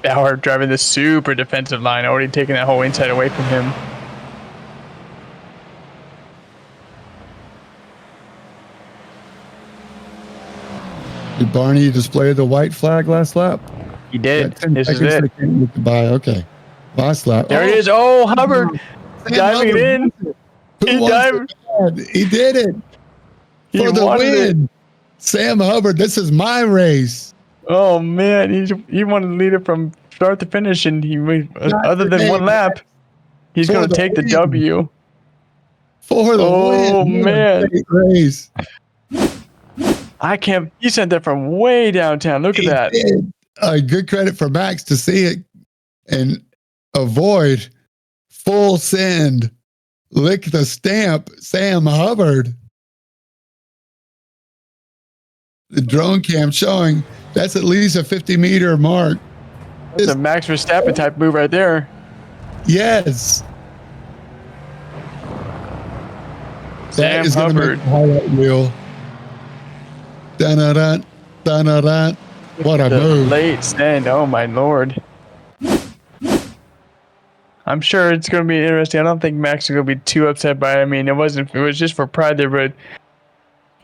S2: Bauer driving the super defensive line, already taking that whole inside away from him.
S1: Did Barney display the white flag last lap?
S2: He did. This is it.
S1: Goodbye. Okay. Last lap.
S2: There it is. Oh, Hubbard diving it in.
S1: Who wants it? He did it for the win. Sam Hubbard, this is my race.
S2: Oh man, he wanted to lead it from start to finish, and other than one lap, he's going to take the W.
S1: For the win.
S2: Oh man,
S1: great race.
S2: I can't. He sent that from way downtown. Look at that.
S1: Good credit for Max to see it and avoid full send. Lick the stamp, Sam Hubbard. The drone cam showing that's at least a 50-meter mark.
S2: It's a Max Verstappen type move right there.
S1: Yes.
S2: Sam Hubbard.
S1: Highlight reel. Dun-dun-dun, dun-dun-dun. What a move.
S2: Late send. Oh, my Lord. I'm sure it's going to be interesting. I don't think Max is going to be too upset by it. I mean, it was just for pride there, but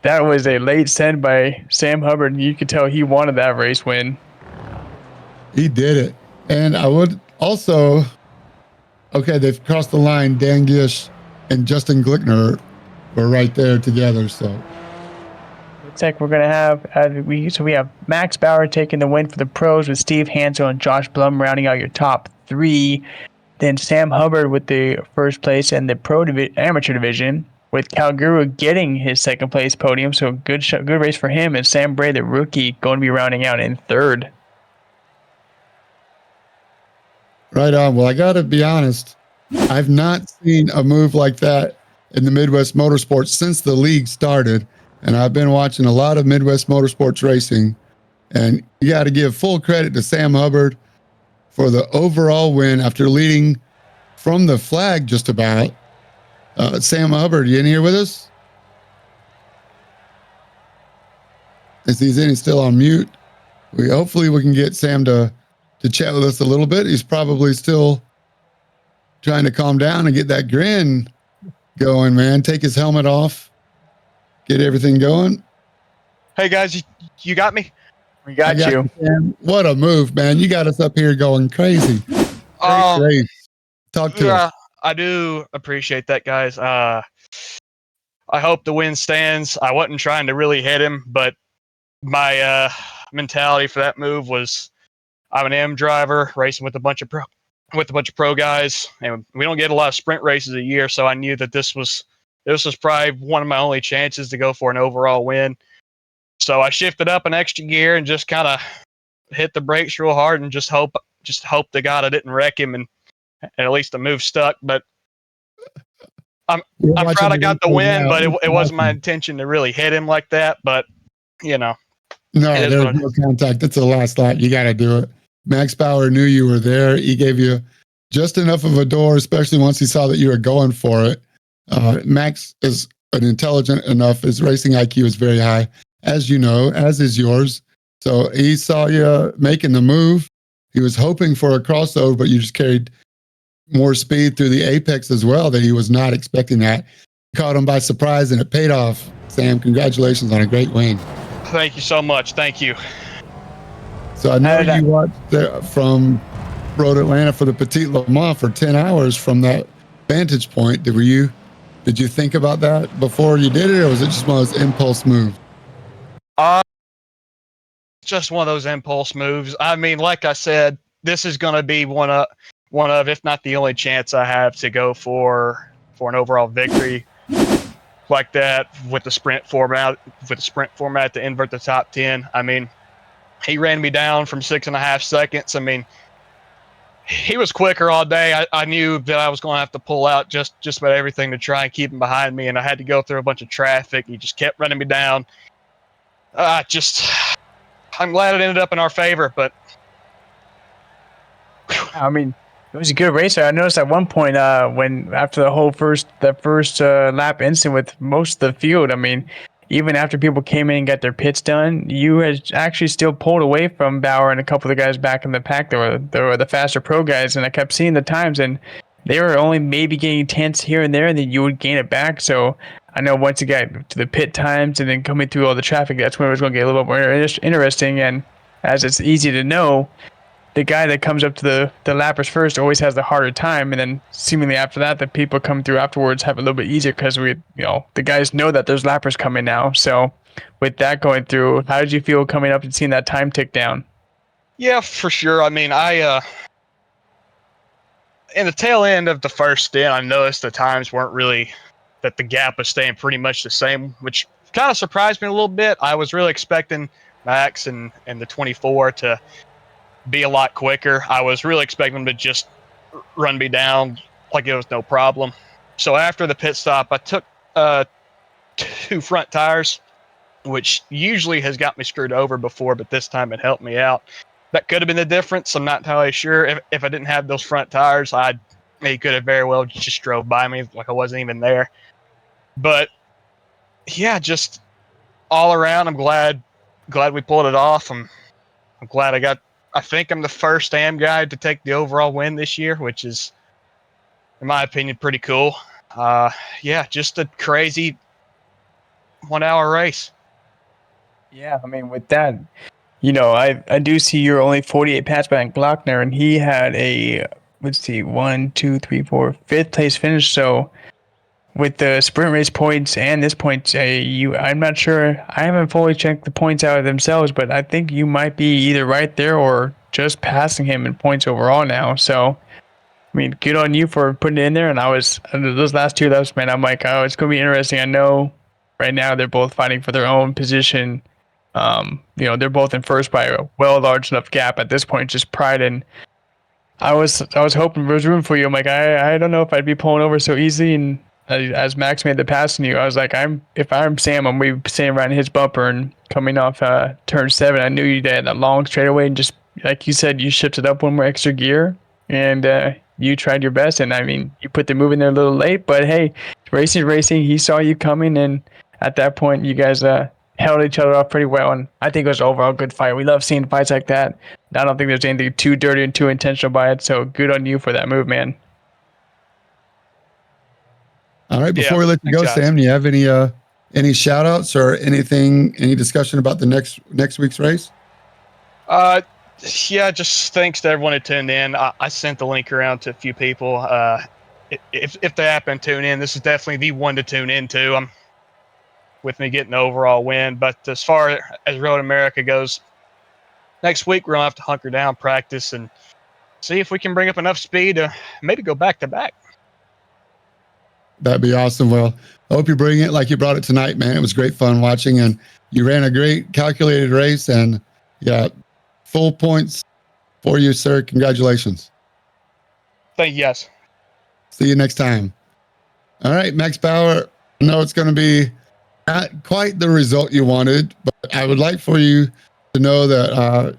S2: that was a late send by Sam Hubbard. You could tell he wanted that race win.
S1: He did it. And I would also, okay, they've crossed the line. Dan Gish and Justin Glickner were right there together. So
S2: looks like we're going to have, we have Max Bauer taking the win for the pros with Steve Hansel and Josh Blum rounding out your top three. Then Sam Hubbard with the first place and the amateur division, with Cal Guru getting his second place podium. So good race for him. And Sam Bray, the rookie, going to be rounding out in third.
S1: Right on. Well, I got to be honest. I've not seen a move like that in the Midwest Motorsports since the league started. And I've been watching a lot of Midwest Motorsports racing. And you got to give full credit to Sam Hubbard for the overall win after leading from the flag just about. Sam Hubbard, you in here with us? Is he's still on mute? Hopefully we can get Sam to chat with us a little bit. He's probably still trying to calm down and get that grin going, man. Take his helmet off, get everything going.
S3: Hey guys, you got me?
S2: We got you.
S1: Sam. What a move, man. You got us up here going crazy. Great. Talk to us.
S3: I do appreciate that, guys. I hope the win stands. I wasn't trying to really hit him, but my mentality for that move was I'm an M driver racing with a bunch of pro guys, and we don't get a lot of sprint races a year, so I knew that this was probably one of my only chances to go for an overall win. So I shifted up an extra gear and just kind of hit the brakes real hard and just hope to God I didn't wreck him and at least the move stuck. But I'm proud I got the win, but it wasn't my intention to really hit him like that. But you know,
S1: no, there's no contact. That's the last lap. You got to do it. Max Bauer knew you were there. He gave you just enough of a door, especially once he saw that you were going for it. Max is intelligent enough. His racing IQ is very high, as you know, as is yours. So he saw you making the move. He was hoping for a crossover, but you just carried more speed through the apex as well that he was not expecting that. Caught him by surprise, and it paid off. Sam, congratulations on a great win.
S3: Thank you so much. Thank you.
S1: So I know you watched from Road Atlanta for the Petit Le Mans for 10 hours from that vantage point. Did you think about that before you did it, or was it just one of those impulse moves?
S3: Just one of those impulse moves. I mean, like I said, this is going to be one of, if not the only chance I have to go for an overall victory like that with the sprint format. To invert the top 10. I mean, he ran me down from 6.5 seconds. I mean, he was quicker all day. I knew that I was going to have to pull out just about everything to try and keep him behind me, and I had to go through a bunch of traffic. He just kept running me down. I'm glad it ended up in our favor, but
S2: I mean, it was a good race. I noticed at one point when after the first lap incident with most of the field, I mean, even after people came in and got their pits done, you had actually still pulled away from Bauer and a couple of the guys back in the pack. There were the faster pro guys, and I kept seeing the times, and they were only maybe getting tenths here and there, and then you would gain it back. So I know once you got to the pit times and then coming through all the traffic, that's when it was going to get a little bit more interesting. And as it's easy to know, the guy that comes up to the lappers first always has the harder time, and then seemingly after that, the people come through afterwards have a little bit easier because the guys know that there's lappers coming now. So with that going through, how did you feel coming up and seeing that time tick down?
S3: Yeah, for sure. I mean, I in the tail end of the first stint, I noticed the times weren't really that the gap was staying pretty much the same, which kind of surprised me a little bit. I was really expecting Max and the 24 to be a lot quicker. I was really expecting them to just run me down like it was no problem. So after the pit stop, I took 2 front tires, which usually has got me screwed over before, but this time it helped me out. That could have been the difference. I'm not entirely sure. If I didn't have those front tires, he could have very well just drove by me like I wasn't even there. But yeah, just all around, I'm glad we pulled it off. I'm glad I think I'm the first AM guy to take the overall win this year, which is, in my opinion, pretty cool. Yeah, just a crazy 1 hour race.
S2: Yeah, I mean, with that, I do see you're only 48 pats behind Glockner, and he had a, let's see, 1, 2, 3, 4, fifth place finish. So with the sprint race points and this point, I'm not sure. I haven't fully checked the points out themselves, but I think you might be either right there or just passing him in points overall now. So, I mean, good on you for putting it in there. And those last 2 laps, man, I'm like, oh, it's going to be interesting. I know right now they're both fighting for their own position. They're both in first by a large enough gap at this point, just pride in. I was hoping, I was rooting for you. I'm like, I don't know if I'd be pulling over so easy. And as Max made the pass on you, I was like, if I'm Sam, I'm gonna be staying right in his bumper and coming off turn 7. I knew you had that long straightaway, and just like you said, you shifted up one more extra gear, and you tried your best. And I mean, you put the move in there a little late, but hey, racing. He saw you coming, and at that point, you guys held each other off pretty well. And I think it was an overall good fight. We love seeing fights like that. I don't think there's anything too dirty and too intentional by it. So good on you for that move, man.
S1: All right, before we let you go, Sam, do you have any shout outs or any discussion about the next week's race?
S3: Yeah, just thanks to everyone who tuned in. I sent the link around to a few people. If they happen to tune in, this is definitely the one to tune into. With me getting the overall win. But as far as Road America goes, next week we're going to have to hunker down, practice, and see if we can bring up enough speed to maybe go back to back.
S1: That'd be awesome. Well, I hope you bring it like you brought it tonight, man. It was great fun watching, and you ran a great calculated race, and yeah, full points for you, sir. Congratulations.
S3: Thank you, guys.
S1: See you next time. All right, Max Bauer. I know it's going to be not quite the result you wanted, but I would like for you to know that,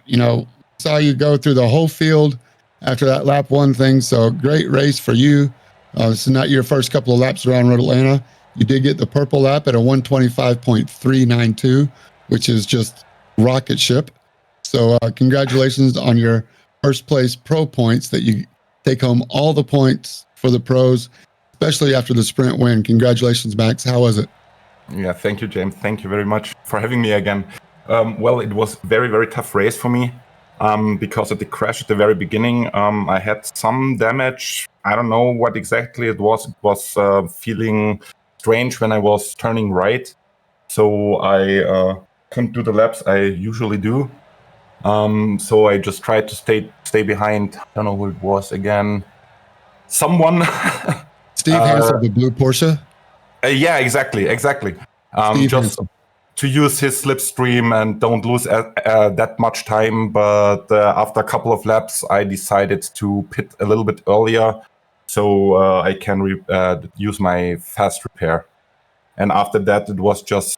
S1: saw you go through the whole field after that lap 1 thing. So great race for you. This is not your first couple of laps around Road Atlanta. You did get the purple lap at a 125.392, which is just rocket ship. So congratulations on your first place pro points, that you take home all the points for the pros, especially after the sprint win. Congratulations, Max. How was it?
S4: Yeah, thank you, James. Thank you very much for having me again. Well, it was very, very tough race for me because of the crash at the very beginning. I had some damage. I don't know what exactly it was. It was feeling strange when I was turning right. So I couldn't do the laps I usually do. So I just tried to stay behind. I don't know who it was again. Someone.
S1: Steve Hansel, the blue Porsche.
S4: Yeah, exactly. Just
S1: Hansel.
S4: To use his slipstream and don't lose that much time. But after a couple of laps, I decided to pit a little bit earlier so I can use my fast repair. And after that, it was just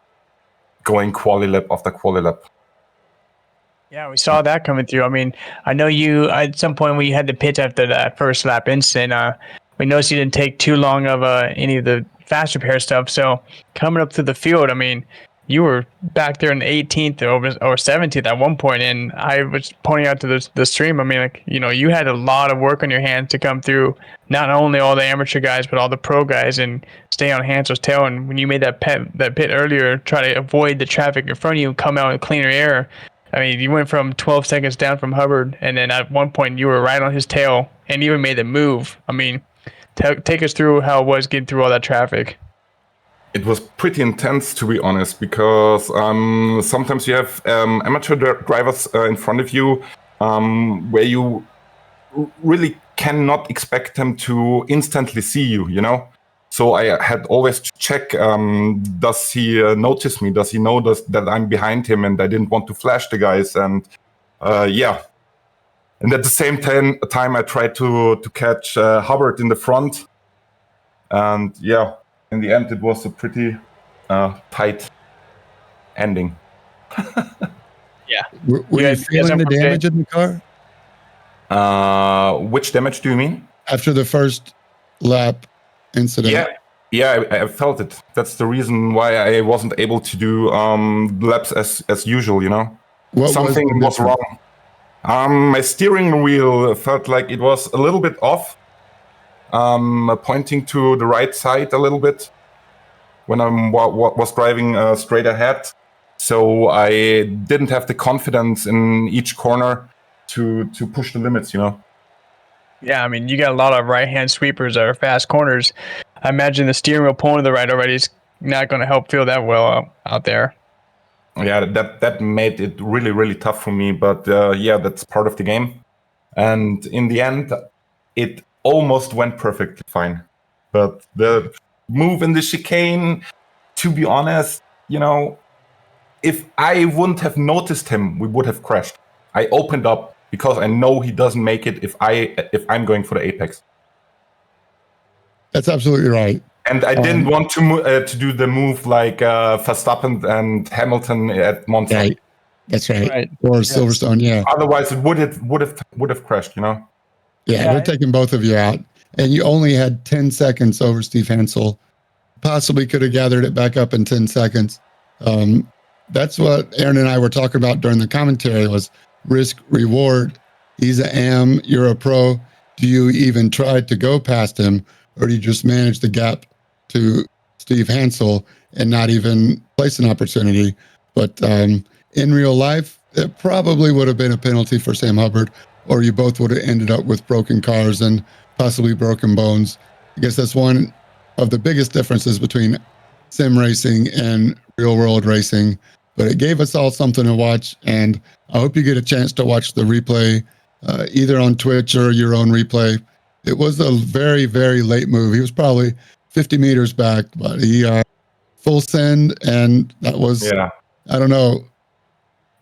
S4: going quali lap after quali lap.
S2: Yeah, we saw that coming through. I mean, I know you at some point when you had to pit after that first lap incident. We noticed you didn't take too long of any of the fast repair stuff. So coming up through the field, I mean, you were back there in 18th or 17th at one point, and I was pointing out to the stream. I mean, you had a lot of work on your hands to come through. Not only all the amateur guys, but all the pro guys, and stay on Hansel's tail. And when you made that pit earlier, try to avoid the traffic in front of you and come out in cleaner air. I mean, you went from 12 seconds down from Hubbard, and then at one point you were right on his tail, and even made the move. I mean, take us through how it was getting through all that traffic.
S4: It was pretty intense, to be honest, because sometimes you have amateur drivers in front of you where you really cannot expect them to instantly see you, you know? So I had always to check, does he notice me? Does he know that I'm behind him and I didn't want to flash the guys? And yeah. And at the same time I tried to catch Hubbard in the front. And yeah, in the end, it was a pretty tight ending.
S2: Yeah.
S1: Were you feeling the damage in the car?
S4: Which damage do you mean?
S1: After the first lap incident.
S4: Yeah, I felt it. That's the reason why I wasn't able to do laps as usual, you know? Something was wrong. My steering wheel felt like it was a little bit off, pointing to the right side a little bit when I was driving straight ahead. So I didn't have the confidence in each corner to push the limits, you know?
S2: Yeah, I mean, you got a lot of right-hand sweepers that are fast corners. I imagine the steering wheel pulling to the right already is not going to help feel that well out there.
S4: Yeah, that made it really, really tough for me. But yeah, that's part of the game. And in the end, it almost went perfectly fine. But the move in the chicane, to be honest, you know, if I wouldn't have noticed him, we would have crashed. I opened up because I know he doesn't make it if I'm going for the apex.
S1: That's absolutely right.
S4: And I didn't want to do the move like Verstappen and Hamilton at Monza.
S1: Right. That's right. Or Silverstone, yeah.
S4: Otherwise, it would have crashed, you know.
S1: Yeah, they're taking both of you out, and you only had 10 seconds over Steve Hansel. Possibly could have gathered it back up in 10 seconds. That's what Aaron and I were talking about during the commentary was risk reward. He's an AM, you're a pro. Do you even try to go past him, or do you just manage the gap to Steve Hansel and not even place an opportunity? But in real life, it probably would have been a penalty for Sam Hubbard, or you both would have ended up with broken cars and possibly broken bones. I guess that's one of the biggest differences between sim racing and real world racing. But it gave us all something to watch, and I hope you get a chance to watch the replay, either on Twitch or your own replay. It was a very, very late move. He was probably 50 meters back, but he full send, and that was, I don't know.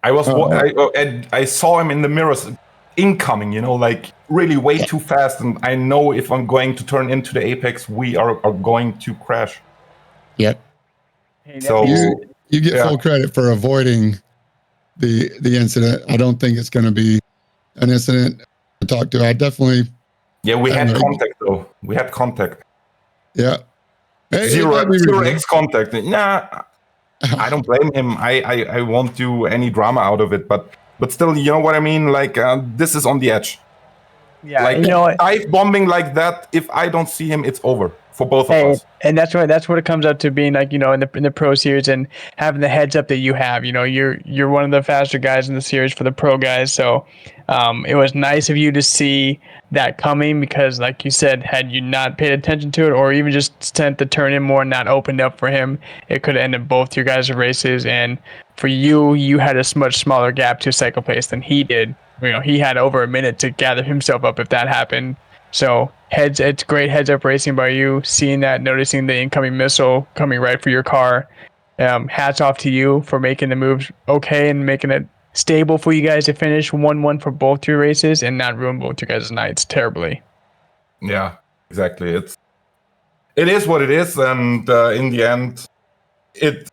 S4: I saw him in the mirrors incoming, you know, like really way too fast, and I know if I'm going to turn into the apex, we are going to crash.
S1: Yep.
S4: So
S1: you get full credit for avoiding the incident. I don't think it's going to be an incident to talk to. I definitely.
S4: Yeah, we had contact though. We had contact.
S1: Yeah. Hey,
S4: zero X contact. Nah, I don't blame him. I won't do any drama out of it, but still, you know what I mean? Like this is on the edge.
S2: Yeah,
S4: like
S2: you know,
S4: dive bombing like that. If I don't see him, it's over for both of us.
S2: And that's right. That's what it comes up to being like, you know, in the pro series and having the heads up that you have. You know, you're one of the faster guys in the series for the pro guys. So it was nice of you to see that coming because, like you said, had you not paid attention to it or even just sent the turn in more and not opened up for him, it could have ended both your guys' races. And for you had a much smaller gap to second place than he did. You know, he had over a minute to gather himself up if that happened. So it's great heads up racing by you, seeing that, noticing the incoming missile coming right for your car. Hats off to you for making the moves okay and making it stable for you guys to finish 1-1 for both your races and not ruin both your guys' nights terribly.
S4: Yeah, exactly. It is what it is, and in the end, it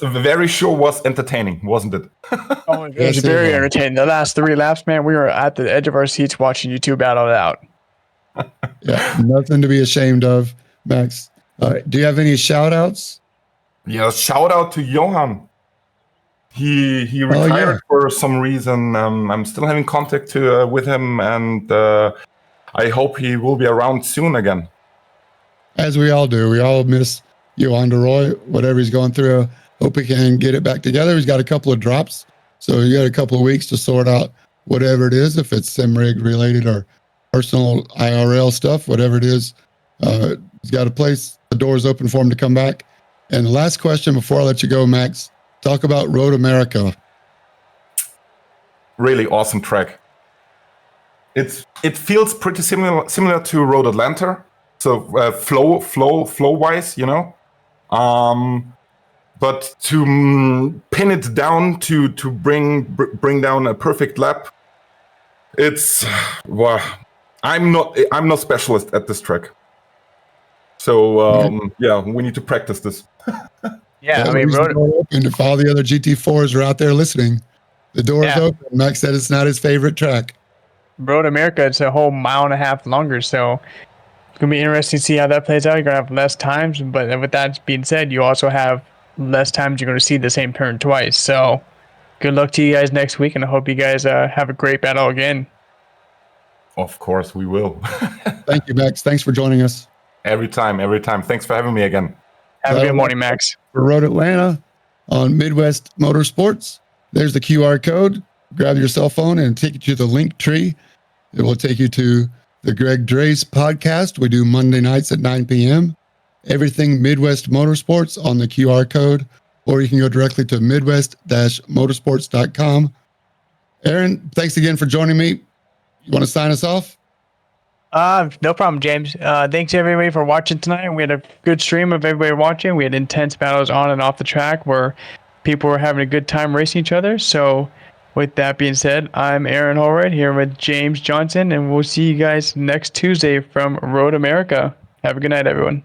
S4: very sure was entertaining, wasn't it?
S2: Oh, it was very entertaining. The last 3 laps, man, we were at the edge of our seats watching you two battle it out.
S1: Yeah, nothing to be ashamed of, Max. Do you have any shout outs?
S4: Yeah, shout out to Johan. He retired for some reason. I'm still having contact with him, and I hope he will be around soon again.
S1: As we all do. We all miss Johan de Roy, whatever he's going through. Hope he can get it back together. He's got a couple of drops So you got a couple of weeks to sort out whatever it is, if it's sim rig related or personal IRL stuff, whatever it is. He's got a place. The door's open for him to come back. And the last question before I let you go, Max, talk about Road America.
S4: Really awesome track. It feels pretty similar to Road Atlanta. So flow wise, you know. But to pin it down to bring down a perfect lap, it's well, I'm not specialist at this track. So yeah, we need to practice this.
S2: Yeah, I
S1: Well,
S2: mean,
S1: Road open. If all the other GT4s are out there listening, the door is open. Max said it's not his favorite track.
S2: Road America, it's a whole mile and a half longer, so it's gonna be interesting to see how that plays out. You're gonna have less times, but with that being said, you also have less times you're gonna see the same turn twice. So good luck to you guys next week, and I hope you guys have a great battle again.
S4: Of course, we will.
S1: Thank you, Max. Thanks for joining us.
S4: Every time. Thanks for having me again.
S2: Have a good morning, Max.
S1: For Road Atlanta on Midwest Motorsports, there's the QR code. Grab your cell phone and take you to the link tree. It will take you to the Greg Dre's podcast. We do Monday nights at 9 p.m. Everything Midwest Motorsports on the QR code, or you can go directly to midwest-motorsports.com. Aaron, thanks again for joining me. You want to sign us off?
S2: No problem, James. Thanks everybody for watching tonight. We had a good stream of everybody watching. We had intense battles on and off the track where people were having a good time racing each other. So with that being said, I'm Aaron Holroyd here with James Johnson, and we'll see you guys next Tuesday from Road America. Have a good night, everyone.